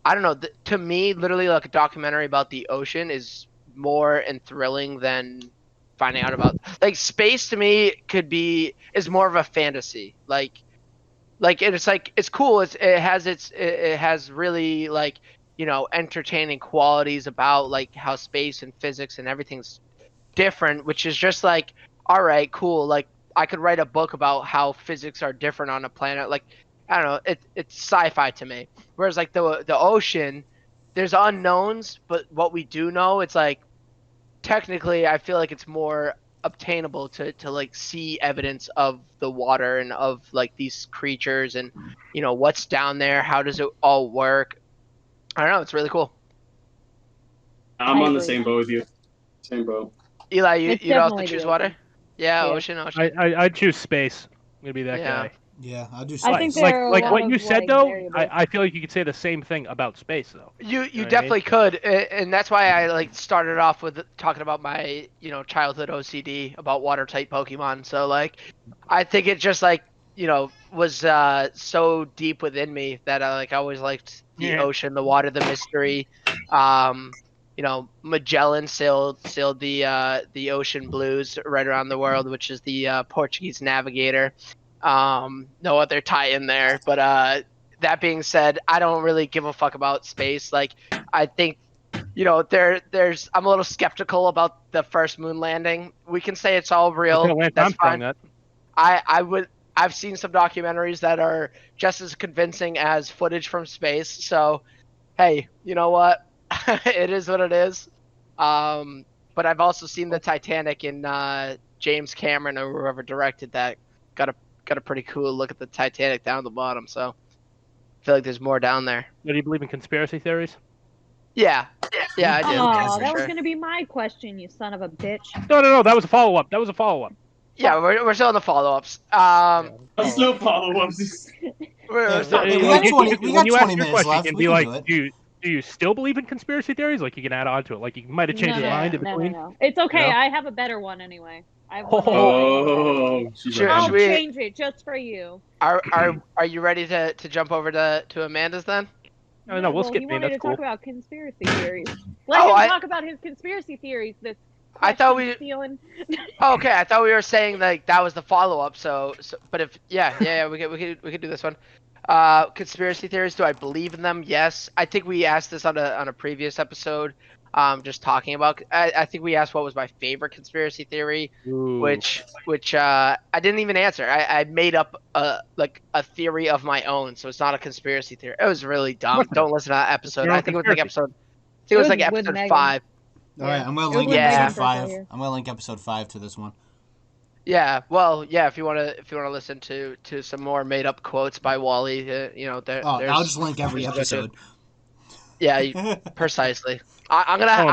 I don't know. To me, literally, like a documentary about the ocean is more thrilling than finding out about like space. To me, is more of a fantasy. Like it's cool. It has really like entertaining qualities about like how space and physics and everything's different, which is just like, all right, cool. Like I could write a book about how physics are different on a planet. Like I don't know, it's sci-fi to me. Whereas like the ocean, there's unknowns, but what we do know, it's like technically I feel like it's more obtainable to like see evidence of the water and of like these creatures and what's down there, how does it all work. I don't know, it's really cool. I'm I on the agree. same boat with you. Same boat. Eli, It's you'd also definitely choose the water? ocean. Yeah, Yeah. ocean. I'd choose space. I'm gonna be that Yeah. guy. Yeah, I'll do I space. think there are a Like lot what of, you said like, though, variables. I feel like you could say the same thing about space though. You what I mean? definitely could, and that's why I like started off with talking about my childhood OCD about water type Pokemon. So like, I think it just like was so deep within me that I always liked the Yeah. ocean, the water, the mystery. Magellan sailed the ocean blues right around the world, which is the Portuguese navigator. No other tie in there, but that being said, I don't really give a fuck about space. Like, I think, there's I'm a little skeptical about the first moon landing. We can say it's all real. Lance That's Armstrong fine. that. I've seen some documentaries that are just as convincing as footage from space. So, hey, you know what? It is what it is. But I've also seen the Titanic, and James Cameron or whoever directed that got a pretty cool look at the Titanic down at the bottom. So I feel like there's more down there. Do you believe in conspiracy theories? Yeah, I do. Oh, for that was sure. gonna be my question, you son of a bitch. No. That was a follow up. Yeah, we're still in the follow-ups. There's no follow-ups. We're still in the we got You- 20 you- we when got you 20 ask your minutes question, left. You can We be can like, do it. do you still believe in conspiracy theories? Like, you can add on to it. Like, you might have changed your mind in between. No. It's okay. No? I have a better one anyway. I have one Oh, she's Sure, I'll should we- change it just for you. Are you ready to jump over to Amanda's then? No, we'll skip he me. wanted That's to cool. talk about conspiracy theories. Let Oh, him talk about his conspiracy theories. This I thought question we- stealing. Oh, okay, I thought we were saying like that was the follow-up. So but if we could do this one. Conspiracy theories. Do I believe in them? Yes. I think we asked this on a previous episode. Just talking about. I think we asked what was my favorite conspiracy theory, Ooh. which I didn't even answer. I made up a theory of my own, so it's not a conspiracy theory. It was really dumb. What's that? Don't listen to that episode. your I own think it was like conspiracy. episode Megan. 5. All right, I'm gonna It was link with Yeah. episode Megan for 5. here. I'm gonna link episode 5 to this one. Yeah, well, yeah. If you wanna listen to some more made up quotes by Walie, there. Oh, there's, I'll just link every there's good. episode. Yeah, precisely. I'm gonna have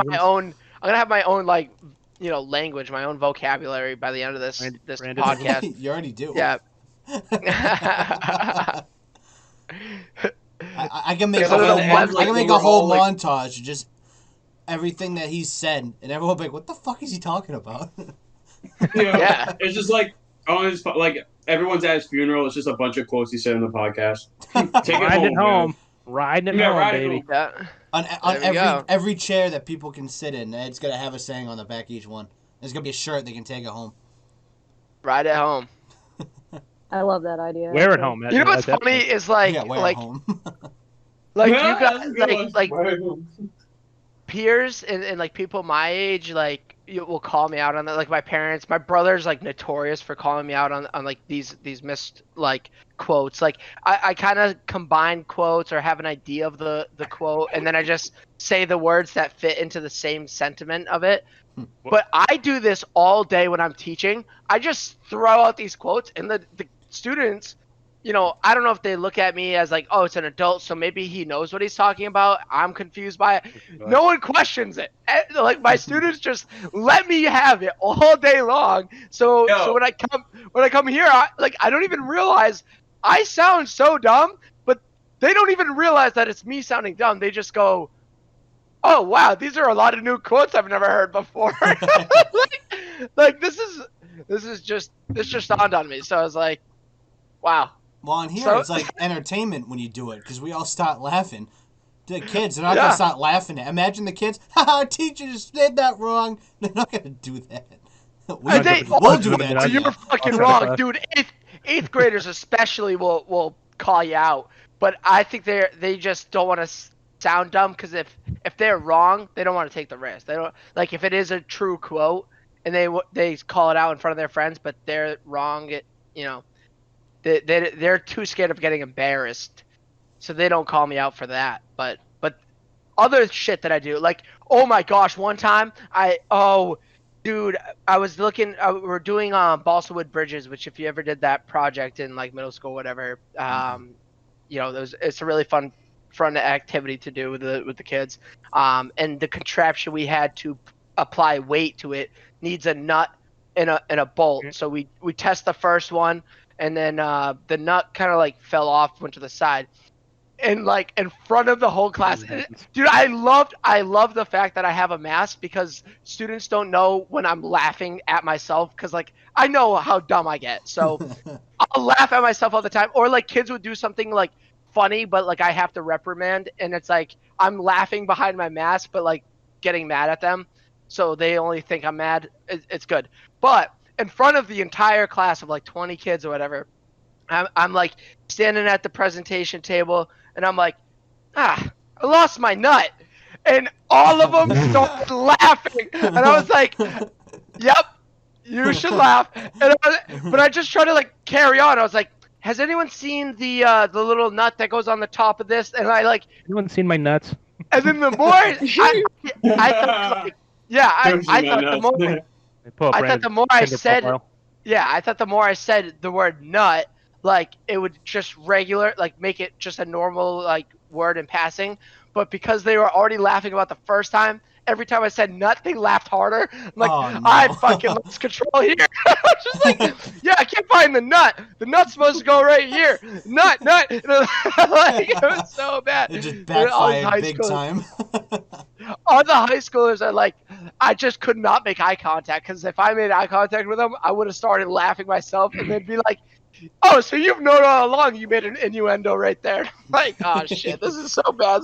my own. I'm gonna have my own language, my own vocabulary by the end of this Brandon. podcast. You already do. Yeah. I can make Yeah, but I can make a we're whole all, like- montage of just everything that he said, and everyone will be like, "What the fuck is he talking about?" Yeah. It's just like on his like everyone's at his funeral. It's just a bunch of quotes he said in the podcast. Take it Riding home, Riding it Yeah, home, riding baby. home. Yeah. on There we go. every chair that people can sit in, it's gonna have a saying on the back of each one. There's gonna be a shirt they can take it home. Ride at home. I love that idea. Wear it home. You know what's funny is like Yeah, wear it like home. like you Yeah, got that's a good like one. peers and like people my age you will call me out on that. Like my parents, my brother's like notorious for calling me out on like these missed like quotes. Like I kind of combine quotes or have an idea of the quote, and then I just say the words that fit into the same sentiment of it. But I do this all day when I'm teaching. I just throw out these quotes, and the students, I don't know if they look at me as like, oh, it's an adult, so maybe he knows what he's talking about. I'm confused by it. No one questions it. Like my students just let me have it all day long. So when I come here, I don't even realize I sound so dumb, but they don't even realize that it's me sounding dumb. They just go, "Oh wow, these are a lot of new quotes I've never heard before." like this just dawned on me. So I was like, wow. Well, on here, So- it's like entertainment when you do it, because we all start laughing. The kids, they're not Yeah. going to start laughing at. Imagine the kids, haha, teacher just said that wrong. They're not going to do that. And they- We'll do that. Oh, to You're you. fucking Okay. wrong, dude. Eighth graders especially will call you out, but I think they just don't want to sound dumb, because if they're wrong, they don't want to take the risk. They don't like if it is a true quote and they call it out in front of their friends, but they're wrong. They're too scared of getting embarrassed, so they don't call me out for that. But other shit that I do, like, oh my gosh, one time dude, I was looking. We're doing balsa wood bridges, which if you ever did that project in like middle school, whatever, it's a really fun activity to do with the kids. And the contraption we had to apply weight to it needs a nut and a bolt. So we test the first one, and then the nut kind of like fell off, went to the side. And like in front of the whole class, dude, I love the fact that I have a mask, because students don't know when I'm laughing at myself, because like I know how dumb I get, so I'll laugh at myself all the time. Or like kids would do something like funny, but like I have to reprimand, and it's like I'm laughing behind my mask, but like getting mad at them, so they only think I'm mad. It's good. But in front of the entire class of like 20 kids or whatever, I'm like standing at the presentation table, and I'm like, I lost my nut, and all of them started laughing, and I was like, yep, you should laugh. But I just tried to like carry on. I was like, has anyone seen the little nut that goes on the top of this? And I like, Anyone seen my nuts? and then the more I thought like, yeah, I thought the more I thought the more I said, yeah, I thought the more I said the word nut, like it would just like make it just a normal like word in passing. But because they were already laughing about the first time, every time I said nut, they laughed harder. I'm like, Oh, no. I fucking lost control here. I was just like, yeah, I can't find the nut. The nut's supposed to go right here. Nut. Like, it was so bad. It just backfired big time. All the high schoolers are like, I just could not make eye contact, because if I made eye contact with them, I would have started laughing myself, and they'd be like, oh, so you've known all along you made an innuendo right there. Like, oh shit, this is so bad.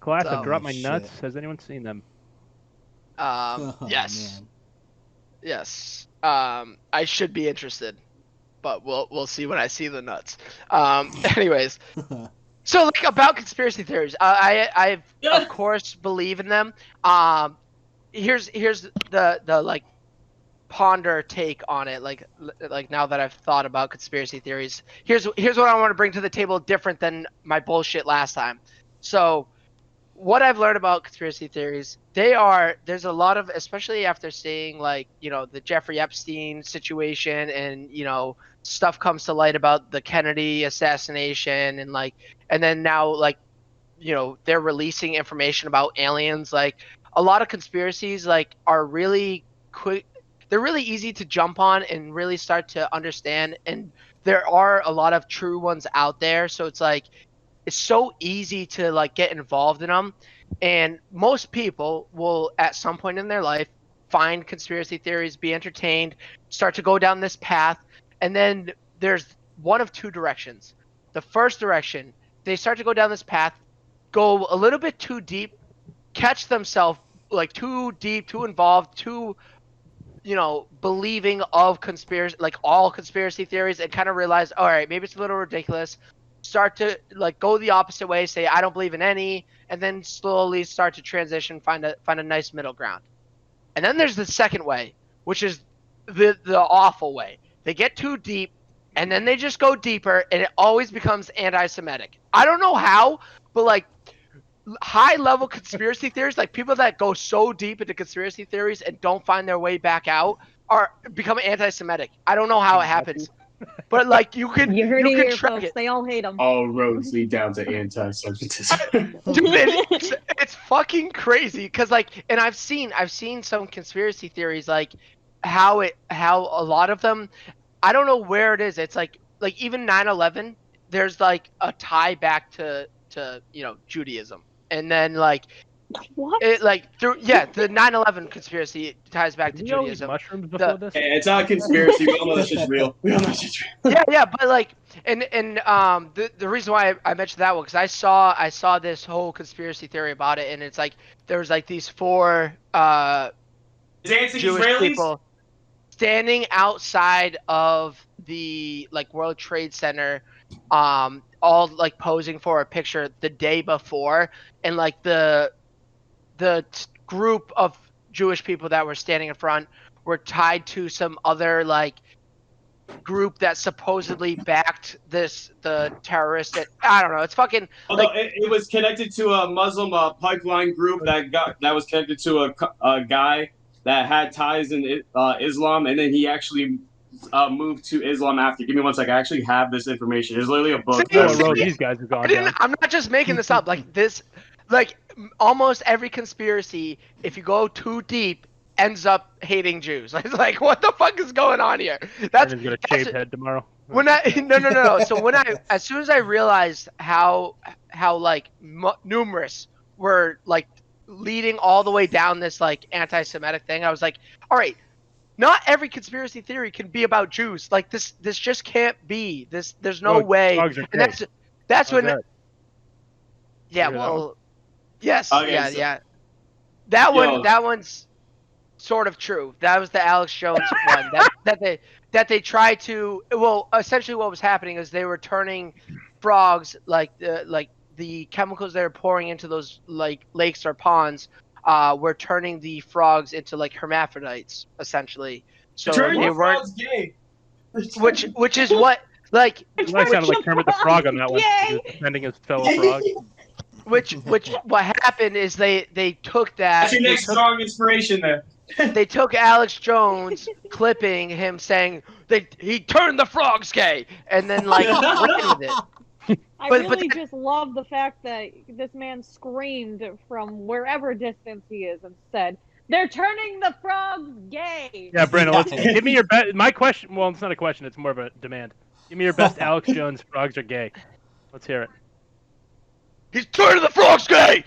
Class, I Oh, dropped my shit. nuts. Has anyone seen them? Oh, Yes. man. Yes. I should be interested, but we'll see when I see the nuts. Anyways, so like about conspiracy theories, I of course believe in them. Here's the like ponder take on it. Like now that I've thought about conspiracy theories, here's what I want to bring to the table different than my bullshit last time. So what I've learned about conspiracy theories, there's a lot of, especially after seeing like, you know, the Jeffrey Epstein situation, and, you know, stuff comes to light about the Kennedy assassination, and then now, like, you know, they're releasing information about aliens. Like, a lot of conspiracies like are really quick. They're really easy to jump on and really start to understand, and there are a lot of true ones out there. So it's like, it's so easy to like get involved in them, and most people will at some point in their life find conspiracy theories, be entertained, start to go down this path, and then there's one of two directions. The first direction, they start to go down this path, go a little bit too deep, catch themselves like too deep, too involved, too, you know, believing of conspiracy, like all conspiracy theories, and kind of realize, all right, maybe it's a little ridiculous. Start to like go the opposite way, say I don't believe in any, and then slowly start to transition, find a nice middle ground. And then there's the second way, which is the awful way. They get too deep, and then they just go deeper, and it always becomes anti-Semitic. I don't know how, but like high level conspiracy theories, like people that go so deep into conspiracy theories and don't find their way back out, are become anti-Semitic. I don't know how it happens, but like you You heard it here, track folks. it. They all hate them. All roads lead down to anti-Semitism. Dude, it's fucking crazy, because like, and I've seen some conspiracy theories, like how a lot of them, I don't know where it is. It's like even 9/11, there's like a tie back to you know, Judaism, and then like What? it like through, yeah, the 9/11 conspiracy ties back to Did you all eat Judaism. mushrooms before this? Hey, it's not a conspiracy. We all know that shit's real. We all know that shit's real. Yeah, but like, and the reason why I mentioned that one, because I saw this whole conspiracy theory about it, and it's like there was like these 4 Dancing Jewish Israelis? people standing outside of the like World Trade Center, all like posing for a picture the day before, and like the group of Jewish people that were standing in front were tied to some other like group that supposedly backed the terrorist. I don't know. It's fucking Although like, it was connected to a Muslim pipeline group that was connected to a guy that had ties in Islam, and then he actually moved to Islam after. Give me one second. I actually have this information. There's literally a book. See, What see, road these guys have gone down. I'm not just making this up. Like this, like almost every conspiracy, if you go too deep, ends up hating Jews. Like what the fuck is going on here? Brandon's got a shaved head tomorrow. When I no. So when as soon as I realized how like numerous were like leading all the way down this like anti-Semitic thing, I was like, all right, not every conspiracy theory can be about Jews. Like this just can't be. There's no Oh, way. frogs are And gay. that's when. that? Yeah. You hear that Well. Yes. Okay, yeah. so- Yeah. That Yo. one. That one's sort of true. That was the Alex Jones one. That they tried to. Well, essentially, what was happening is they were turning frogs like the chemicals they were pouring into those like lakes or ponds. Were turning the frogs into like hermaphrodites, essentially. So Turning they the weren't. frogs gay. Which is what like It might sound like Kermit the Frog on that one. Yay! He was defending his fellow frog. which what happened is they took that That's your they next took, strong inspiration there. they took Alex Jones clipping him saying he turned the frogs gay and then like ran with it. I But- really just love the fact that this man screamed from wherever distance he is and said, "They're turning the frogs gay." Yeah, Brandon, let's give me your best. My question. Well, it's not a question. It's more of a demand. Give me your best Alex Jones frogs are gay. Let's hear it. He's turning the frogs gay.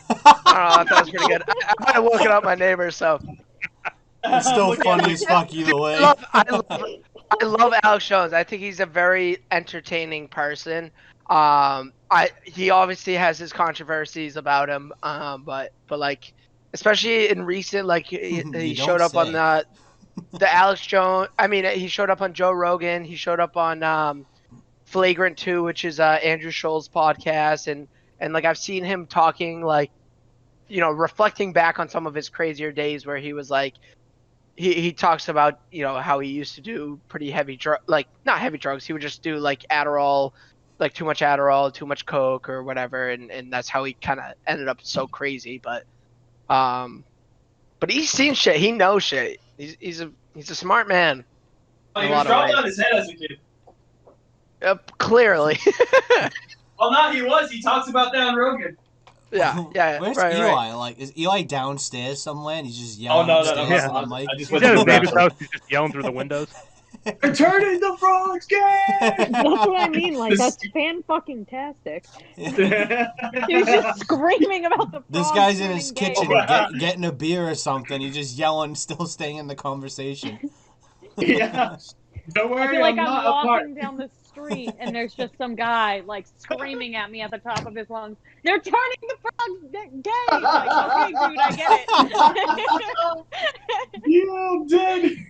I don't know. I thought it was pretty good. I might have woken up my neighbors. So It's still funny as fuck either way. I love Alex Jones. I think he's a very entertaining person. He obviously has his controversies about him. But like, especially in recent, like he You showed don't up on say. the Alex Jones. I mean, he showed up on Joe Rogan. He showed up on Flagrant 2, which is Andrew Scholl's podcast, and like I've seen him talking like, you know, reflecting back on some of his crazier days where he was like. He talks about, you know, how he used to do pretty heavy like not heavy drugs. He would just do like Adderall, like too much Adderall, too much Coke or whatever, and that's how he kind of ended up so crazy. But he's seen shit. He knows shit. He's a smart man. Oh, In he a was lot of dropped ways. on his head as a kid. Clearly. Well, not he was. He talks about that on Rogan. yeah. Where's right, Eli? right. Like, is Eli downstairs somewhere? And he's just Oh, yelling no, upstairs Yeah. on the mic. I just He's went at to his the neighbor's bathroom. house. He's just yelling through the windows. They're turning the frogs gay. That's what I mean. Like, that's fan-fucking-tastic. He was just screaming about the frogs. This guy's in his turning gay. kitchen Wow. getting a beer or something. He's just yelling, still staying in the conversation. Yeah. Don't I worry, feel like I'm I'm not a part. walking down the street and there's just some guy like screaming at me at the top of his lungs. They're turning the frogs gay. Like, okay, dude, I get it. Yeah, I'm dead.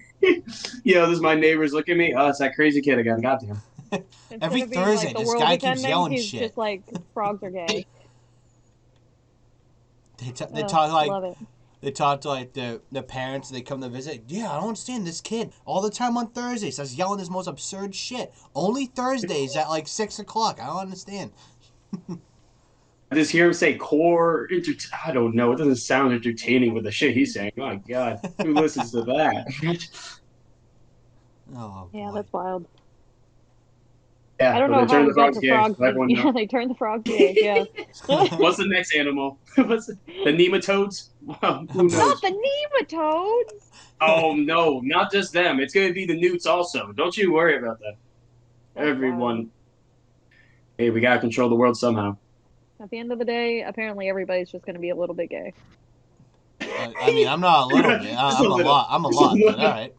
Yo, this is my neighbors. Look at me. Oh, it's that crazy kid again. Goddamn. Instead Every of being, Thursday, like, the this world guy is keeps ending, yelling he's shit. just like, frogs are gay. They Oh, talk like love it. they talk to like the parents. They come to visit. Yeah, I don't understand this kid all the time on Thursdays. Starts yelling this most absurd shit. Only Thursdays at like 6 o'clock. I don't understand. I just hear him say core. I don't know. It doesn't sound entertaining with the shit he's saying. My God, who listens to that? Oh Yeah, boy. that's wild. Yeah, I don't but know they turn how the we got frogs to gay. frogs. Let everyone Yeah, know. they turned the frogs gay. Yeah. What's the next animal? What's the nematodes? Well, who knows? Not the nematodes. Oh no, not just them. It's gonna be the newts also. Don't you worry about that. That's Everyone. Hey, we gotta control the world somehow. At the end of the day, apparently everybody's just going to be a little bit gay. I mean, I'm not a little bit. Just I'm a a little. lot. I'm a Just a lot. But little. all right.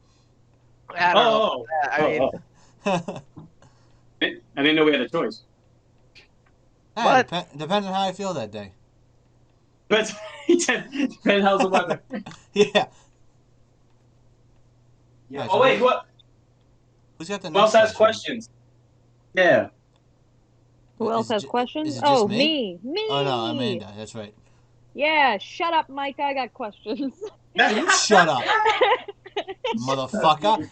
I don't know. Oh, I mean, I didn't know we had a choice. Hey, What? Depends on how I feel that day. But depends how's the weather. Yeah. Yeah. oh wait, what? Who's got the Who else next has questions? Yeah. Who else Is it has ju- questions? is it just Oh, me? me. Oh no, Amanda. That's right. Yeah, shut up, Mike. I got questions. You shut up, motherfucker.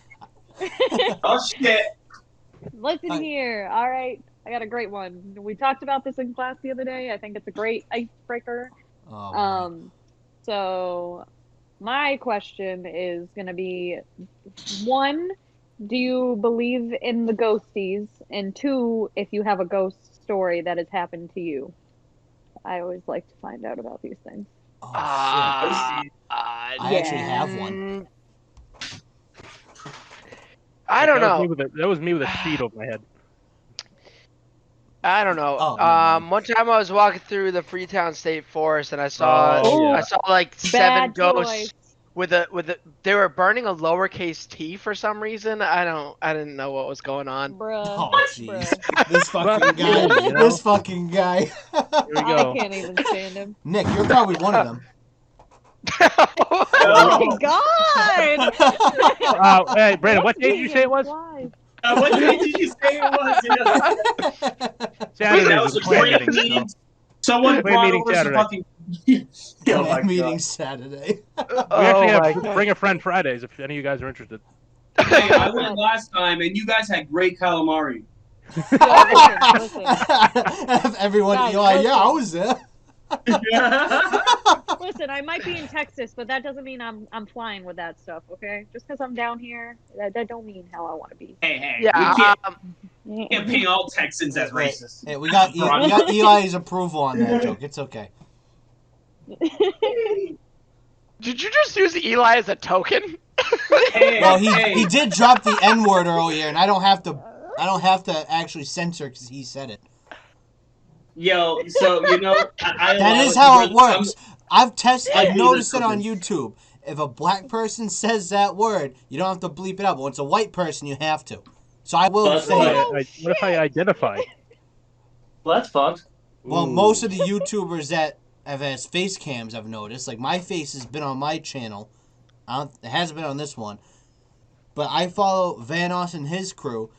Oh shit. Listen Hi. here. All right. I got a great one. We talked about this in class the other day. I think it's a great icebreaker. Oh, boy. So my question is going to be, one, do you believe in the ghosties? And two, if you have a ghost story that has happened to you. I always like to find out about these things. Oh, I actually have one. I don't That was know. me with a- that was me with a sheet over my head. I don't know. Oh, never mind. One time I was walking through the Freetown State Forest and I saw Oh, yeah. I saw like seven Bad ghosts. choice. they were burning a lowercase t for some reason. I didn't know what was going on. Bruh. Oh, jeez. Bruh. This fucking guy. You know? This fucking guy. Here we I go. can't even stand him. Nick, you're probably one of them. Oh my god! Hey, Brandon, what day did you say it was? What day did you say it was? Saturday. That was a great meeting. Someone Great brought meeting over some Saturday. fucking. Oh my Meeting God. Saturday. We actually Oh my have God. Bring a Friend Fridays if any of you guys are interested. Hey, I went last time, and you guys had great calamari. Listen. Everyone, Guys, Eli, yeah, I listen. was there. Listen, I might be in Texas, but that doesn't mean I'm flying with that stuff. Okay, just because I'm down here, that don't mean how I want to be. Hey, Yeah. we can't paint all Texans as Wait, racist. Hey, we got Eli's approval on that joke. It's okay. Did you just use Eli as a token? Hey, Well, hey. he did drop the N word earlier, and I don't have to actually censor because he said it. Yo, so I That allow is how it because works. I've I noticed hate it on this. YouTube. If a black person says that word, you don't have to bleep it out. But when it's a white person, you have to. So I will That's say right. it. What if I identify? Well, that's fucked. Well, most of the YouTubers that have as face cams, I've noticed, like my face has been on my channel. It hasn't been on this one. But I follow Vanos and his crew.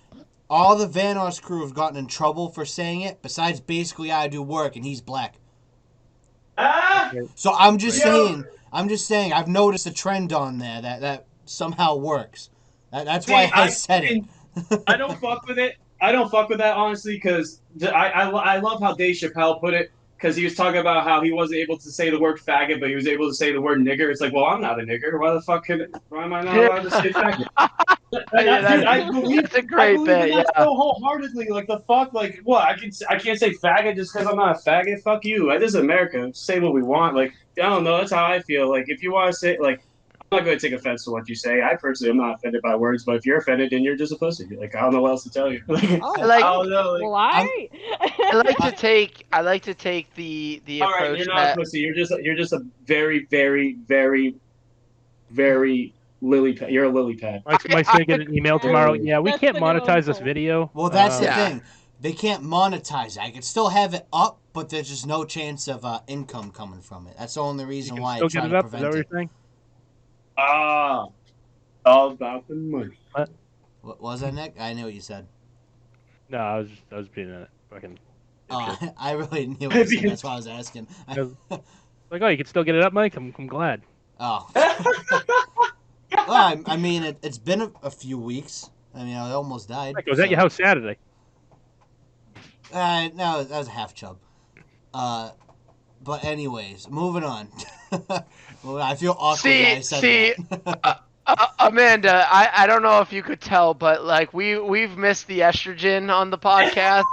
All the Vanos crew have gotten in trouble for saying it, besides basically I do work and he's black. Ah! So I'm just Yo! saying, I've noticed a trend on there that somehow works. That's why Hey, I said it. I don't fuck with it. I don't fuck with that, honestly, because I love how Dave Chappelle put it, because he was talking about how he wasn't able to say the word faggot, but he was able to say the word nigger. It's like, well, I'm not a nigger. Why am I not allowed to say faggot? I believe That's a great in bit. that Yeah. so wholeheartedly. Like, the fuck? Like, what? I can't say faggot just because I'm not a faggot? Fuck you. This is America. Say what we want. Like, I don't know. That's how I feel. Like, if you want to say, like, I'm not going to take offense to what you say. I personally am not offended by words, but if you're offended, then you're just a pussy. Like, I don't know what else to tell you. Oh, Like- I don't know. Like, well, I I like to take the all right, approach you're not that a pussy. You're just a very, very, very, very lily pad. You're a lily pad. Mike's gonna get an email tomorrow. Yeah, we That's can't the new monetize this insult. video. Well, that's the Yeah. thing. They can't monetize it. I could still have it up, but there's just no chance of income coming from it. That's the only You reason can why I still try get it to up. Is that prevent what it. you're saying? All about the money. What was that, Nick? I knew what you said. No, I was being a fucking. Oh, dipshit. I really knew what you said. That's why I was asking. Like, oh, you can still get it up, Mike. I'm glad. Oh. Well, I mean, it's been a few weeks. I mean, I almost died. Mike, I was at your house Saturday. No, that was a half chub. But anyways, moving on. Well, I feel awkward that I said that. Amanda, I don't know if you could tell, but like we've missed the estrogen on the podcast.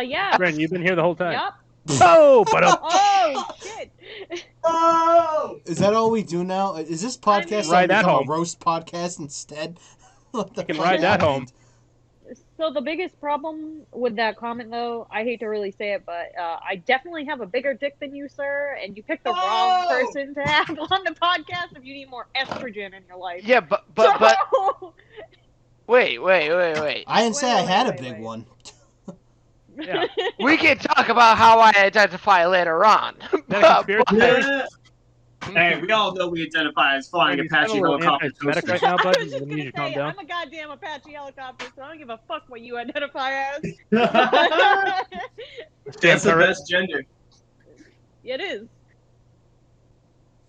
yeah. Brandon, you've been here the whole time. Yep. Oh, but Oh shit. Oh! Is that all we do now? Is this podcast Ride that become home. a roast podcast instead? What the You can fuck ride that happened? So the biggest problem with that comment, though, I hate to really say it, but I definitely have a bigger dick than you, sir, and you picked the wrong person to have on the podcast if you need more estrogen in your life. Yeah, but wait. I didn't say I Wait, had wait, a big wait. one. Yeah. We can talk about how I identify later on. That a conspiracy theory? Yeah. Hey, we all know we identify as flying You sound a Apache little helicopter anti-Semitic right toasters. now, bud. I was just You need gonna to calm say, down. I'm a goddamn Apache helicopter, so I don't give a fuck what you identify as. That's the best gender. It is.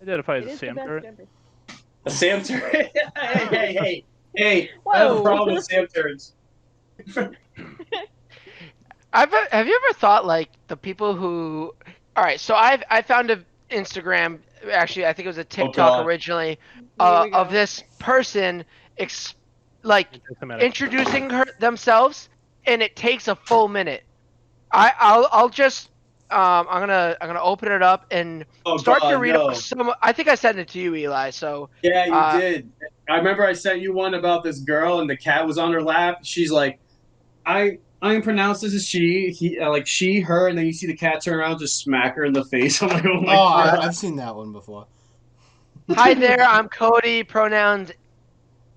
Identify as It a is the Sam best turret. gender. A Sam turret. Hey. I have a Whoa. problem with Sam turrets. Have you ever thought like the people who? All right, so I found an Instagram. Actually, I think it was a TikTok God. originally Here we of go. this person like Anti-Semitic. introducing themselves, and it takes a full minute. I'll just I'm gonna open it up and start to read off some. I think I sent it to you, Eli. So Yeah, you did. I remember I sent you one about this girl and the cat was on her lap. She's like, I pronounced this as she, like she, her, and then you see the cat turn around, just smack her in the face. I'm like, oh my Oh, god. I've seen that one before. Hi there, I'm Cody. Pronouns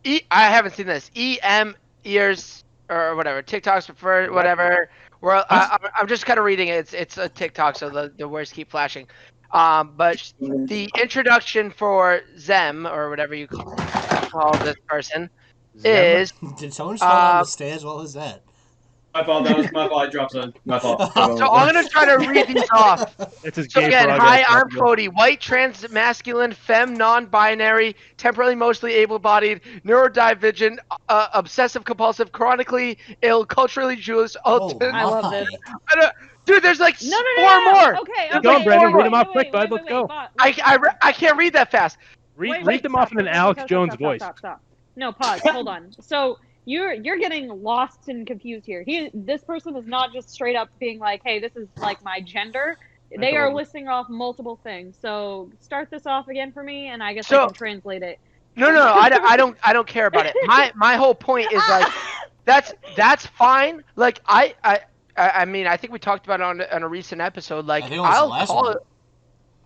I haven't seen this. EM ears or whatever. TikToks preferred, whatever. Well, I'm just kind of reading it. It's a TikTok, so the words keep flashing. But the introduction for Zem or whatever you call this person is Did someone fall down the stairs? What was that? My fault. That was my fault. I dropped something. My fault. So I'm gonna try to read these off. It's his So gay again, prerogative. hi, I'm Cody. White, trans, masculine, femme, non-binary, temporarily, mostly able-bodied, neurodivergent, obsessive, compulsive, chronically ill, culturally Jewish. I love this. Dude, there's like No. four more. Okay. Keep going, Brandon. Read them off quick, bud. Let's go. I can't read that fast. Read them off in an Alex Jones voice. Stop. No, pause. Hold on. So you're getting lost and confused here. This person is not just straight up being like, hey, this is like my gender. They are listing off multiple things. So start this off again for me, and I guess I can translate it. No, I don't care about it. My whole point is like, that's fine. Like I mean, I think we talked about it on a recent episode. Like I'll call it.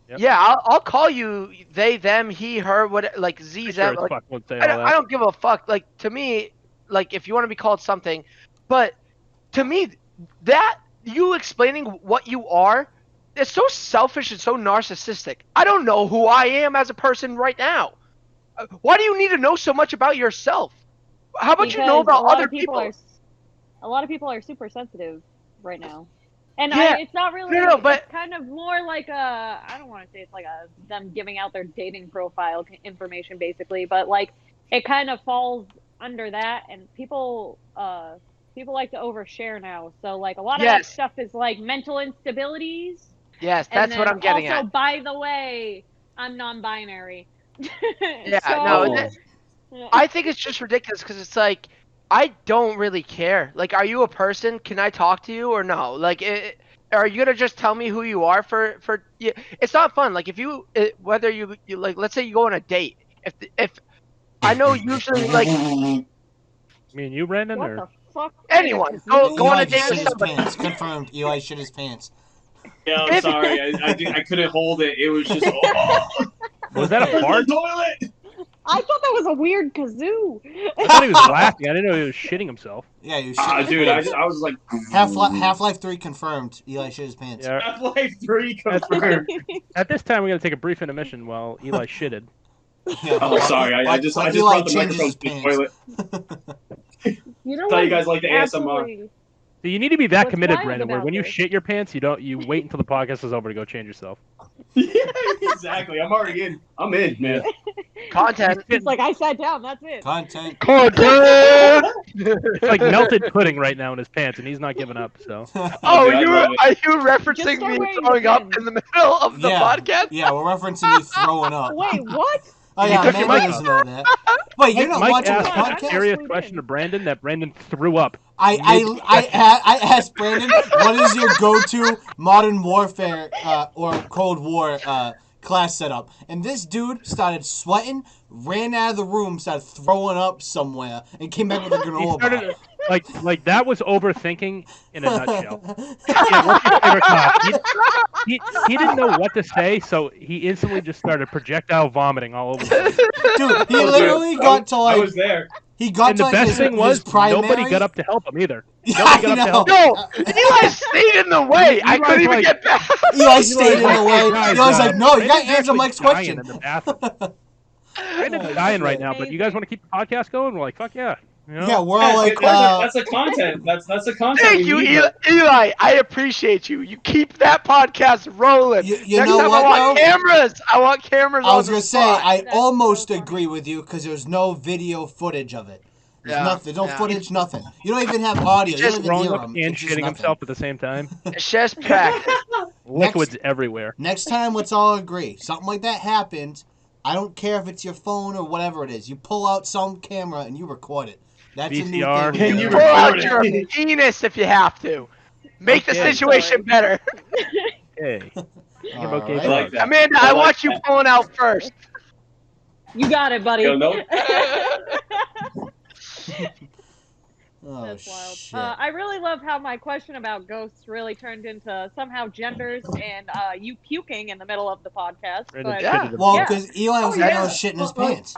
Yep. Yeah, I'll call you they, them, he, her, what, like Z, them. Like, I don't give a fuck. Like to me, like if you want to be called something, but to me, that you explaining what you are, it's so selfish and so narcissistic. I don't know who I am as a person right now. Why do you need to know so much about yourself? How about you know about other people? A lot of people are super sensitive right now. And yeah. It's not really, but it's kind of more like I don't want to say it's like them giving out their dating profile information basically, but like it kind of falls under that, and people like to overshare now. So like a lot of that stuff is like mental instabilities. Yes, that's what I'm getting at. Also, by the way, I'm non-binary. I think it's just ridiculous because it's like, I don't really care. Like, are you a person? Can I talk to you or no? Like, are you gonna just tell me who you are for? Yeah, it's not fun. Like, if you whether you like, let's say you go on a date. If I know usually like. Me and you, Brandon, what or the fuck? Anyone go on a date with somebody. Confirmed. Eli shit his pants. Yeah, I'm sorry. I couldn't hold it. It was just. Was that a fart? Toilet. I thought that was a weird kazoo. I thought he was laughing. I didn't know he was shitting himself. Yeah, he was shitting. Dude, I was like. Half-Life 3 confirmed. Eli shit his pants. Yeah. Half-Life 3 confirmed. At this time, we got to take a brief intermission while Eli shitted. Yeah, oh, sorry. I just brought the microphone to the toilet. You know I thought you guys like the absolutely... ASMR. So you need to be that committed, wild Brandon. Where when you shit your pants, you wait until the podcast is over to go change yourself. Yeah, exactly. I'm already in. I'm in, man. Content. It's like I sat down. That's it. Content. It's like melted pudding right now in his pants, and he's not giving up. So. Oh, are you referencing me throwing up in the middle of the podcast? Yeah, we're referencing you throwing up. Wait, what? Oh yeah, Amanda doesn't know that. Wait, you're not watching the podcast? A serious question to Brandon that Brandon threw up. I asked Brandon, what is your go-to Modern Warfare or Cold War class setup? And this dude started sweating, ran out of the room, started throwing up somewhere, and came back with a granola bar. Like that was overthinking in a nutshell. Yeah, what's your favorite class? He didn't know what to say, so he instantly just started projectile vomiting all over the place. Dude, he literally got to like. I was there. He got and to the best thing was nobody got up to help him either. Nobody got up to help him. No, Eli stayed in the way. I couldn't even get back. Eli stayed in the way. Eli's like, no, you got to answer Mike's question. Brandon's dying right now, but you guys want to keep the podcast going? We're like, fuck yeah. You know? Yeah, we're all like, that's the content. That's the content. Thank you, Eli. I appreciate you. You keep that podcast rolling. You Next know time what, I want cameras. I want cameras. I was gonna say, I That's almost so funny. agree with you because there's no video footage of it. There's Yeah, nothing. No yeah. footage. Nothing. You don't even have audio. You Just don't even hear Throwing up him. and It's just shitting nothing. himself at the same time. It's just practice. Liquids everywhere. Next time, let's all agree. Something like that happens. I don't care if it's your phone or whatever it is. You pull out some camera and you record it. That's VCR. a new thing. And you Pull out record your penis if you have to. Make the Okay. situation better. Hey. All Okay, right. I like that. Amanda, I want you pulling out first. You got it, buddy. Yo, no. Oh, That's wild. shit. I really love how my question about ghosts really turned into somehow genders and you puking in the middle of the podcast. Brandon But Yeah. shitted himself. Well, Yeah. because Eli was Oh, in yeah. there shitting his pants.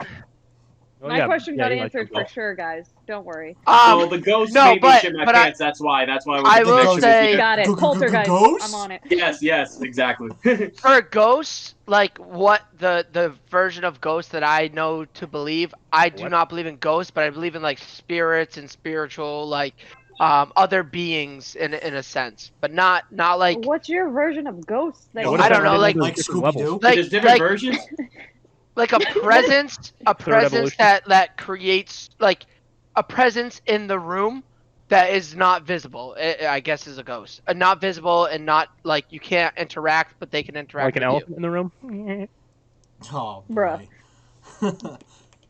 Oh, my yeah, question yeah, got he likes answered for himself. sure, guys. Don't worry. Well, the ghost no, made me but- shit my but I- pants. That's why. That's why. I The will ghost- say, Got it. Poltergeist. Ghosts? I'm on it. Yes, exactly. for ghosts, like what the version of ghosts that I know to believe, I do What? not believe in ghosts, but I believe in like spirits and spiritual like other beings in a sense, but not like What's your version of ghosts? That Yeah, what you if I don't that know, went like- into Like different Scooby-Doo? levels? like There's different like versions. like a presence evolution. creates like a presence in the room that is not visible. I guess is a ghost, not visible and not like you can't interact, but they can interact Like an with elephant in the room? Oh, Bruh. boy.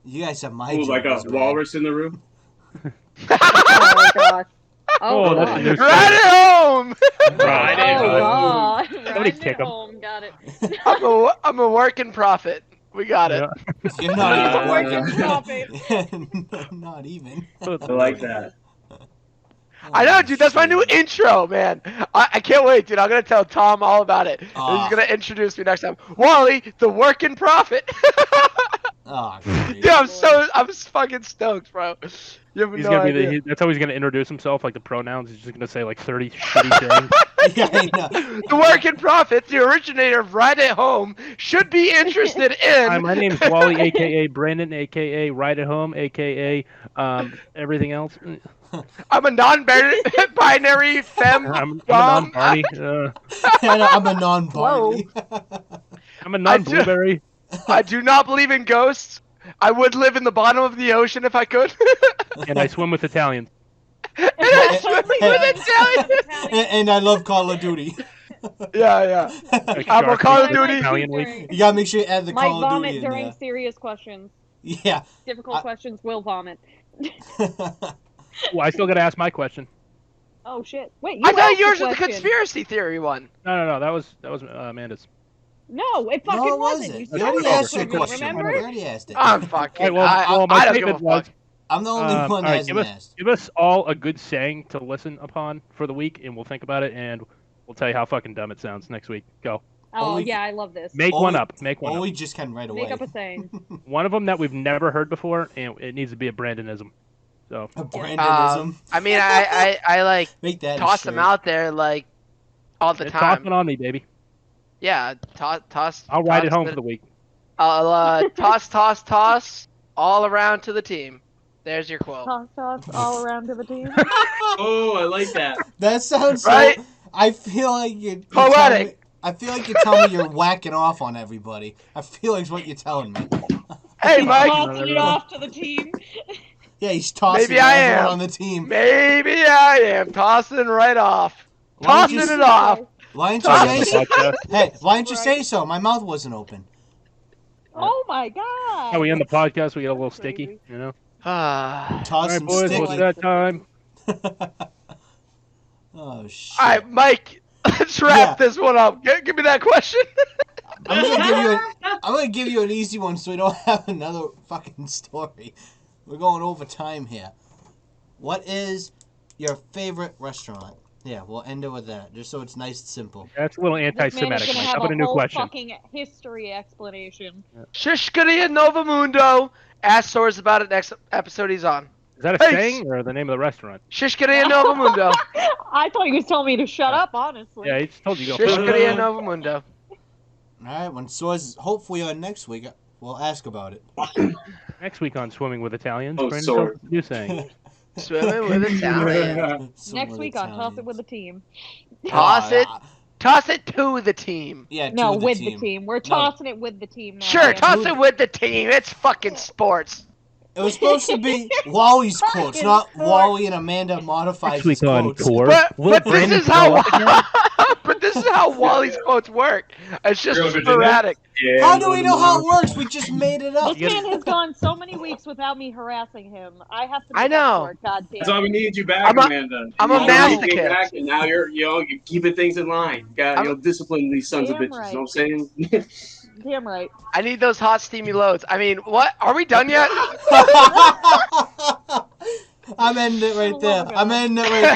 You guys have my Ooh, like a jokers, man. walrus in the room. you. Oh my gosh. Oh, Oh, that's God. a new Right at home. Right Oh, in. God. Somebody Riding kick it 'em. home. Got it. I'm a working prophet. We got it. Yeah. You're not even Working working. profit. Not even. I like that. I know, Oh, dude. That's my new shit. intro, man. I can't wait, dude. I'm gonna tell Tom all about it. Ah. He's gonna introduce me next time. Wally, the working prophet. Oh, great. Dude, I'm fucking stoked, bro. You have He's no gonna be idea. that's how he's gonna introduce himself, like the pronouns. He's just gonna say like 30 shitty things. Yeah, I know. The working prophet, the originator of Right at Home, should be interested in. Hi, my name's Walie, aka Brandon, aka Right at Home, aka everything else. I'm a non-binary femme. I'm a dom. non-Barney. I'm a non-Barney. I'm a non-blueberry. I do not believe in ghosts. I would live in the bottom of the ocean if I could. And I swim with Italians. And I swim with Italians. And I love Call of Duty. Yeah. Like I'm a Shark Call of Week, Duty. Italian week. During- You gotta make sure you add the Might Call of vomit Duty in during there. serious questions. Yeah. Difficult questions will vomit. Well, I still gotta ask my question. Oh shit! Wait, you I thought asked yours the was the question. conspiracy theory one. No. That was Amanda's. No, it fucking No, it wasn't. wasn't. You You already stole it asked your from me, question. You remember? already asked it. I'm fucking. Hey, well, I my don't give a statement was, fuck. I'm the only one all that right, hasn't asked. give us all a good saying to listen upon for the week, and we'll think about it, and we'll tell you how fucking dumb it sounds next week. Go. Oh Only- yeah, I love this. Make Only- one up. Make one Or up. we just can right away. Make up a saying. One of them that we've never heard before, and it needs to be a Brandonism. So A Brandonism. I mean, I like Make that a toss them shirt. out there like all the toss time. it on me, baby. Yeah, toss. I'll ride it toss home for the week. I'll toss all around to the team. There's your quote. Toss all around to the team. Oh, I like that. That sounds so. Right? I feel like you're Poetic. telling me- I feel like you're telling me you're whacking off on everybody. I feel like it's what you're telling me. Hey, Mike. Tossing it off to the team. Yeah, he's tossing Maybe I everyone am. on the team. Maybe I am tossing right off. Why don't Tossing you- it off. Why didn't Toss you it. say so? Podcast. Hey, why didn't you say so? My mouth wasn't open. Oh my god. How we end the podcast, we get a little That's crazy. sticky, you know. Ah. All Toss right, and boys, sticky. what's that time? Oh shit! All right, Mike. Let's wrap this one up. Give me that question. I'm gonna give you an easy one so we don't have another fucking story. We're going over time here. What is your favorite restaurant? Yeah, we'll end it with that, just so it's nice and simple. That's a little This man is anti-Semitic. gonna Mike. have How about a new whole question? fucking history explanation. Shishkaria Novamundo. Ask Soares about it next episode he's on. Is that a Hey, saying or the name of the restaurant? Shishkaria Novamundo. I thought you was telling me to shut up, honestly. Yeah, he just told you to go. Shishkaria Novamundo. Alright, when Soares is hopefully on next week, we'll ask about it. Next week on Swimming with Italians, Oh, Brandon, sorry. tell us what you're saying. Swimming with Italian. Next week on Toss It With the Team. Toss it to the team. Yeah, No, to with the team. We're tossing it with the team now. Sure, man. toss it with the team. It's fucking sports. It was supposed to be Wally's quotes, not Wally and Amanda modified Next week his on quotes. tour, But will this Brandon is show how up again? but this is how Wally's quotes work. It's just Real Virginia? sporadic. Yeah, How do we know how it works? We just made it up. This man has gone so many weeks without me harassing him. I have to. I make up know. for it, God damn. That's why we needed you back, I'm a- Amanda. I'm a You know, you came masochist. back, and now you're keeping things in line. You got I'm- discipline these sons of Damn bitches. right. You know what I'm saying? Damn right. I need those hot steamy loads. I mean, what? Are we done yet? I'm ending it right For the there. love of I'm God. ending it right there.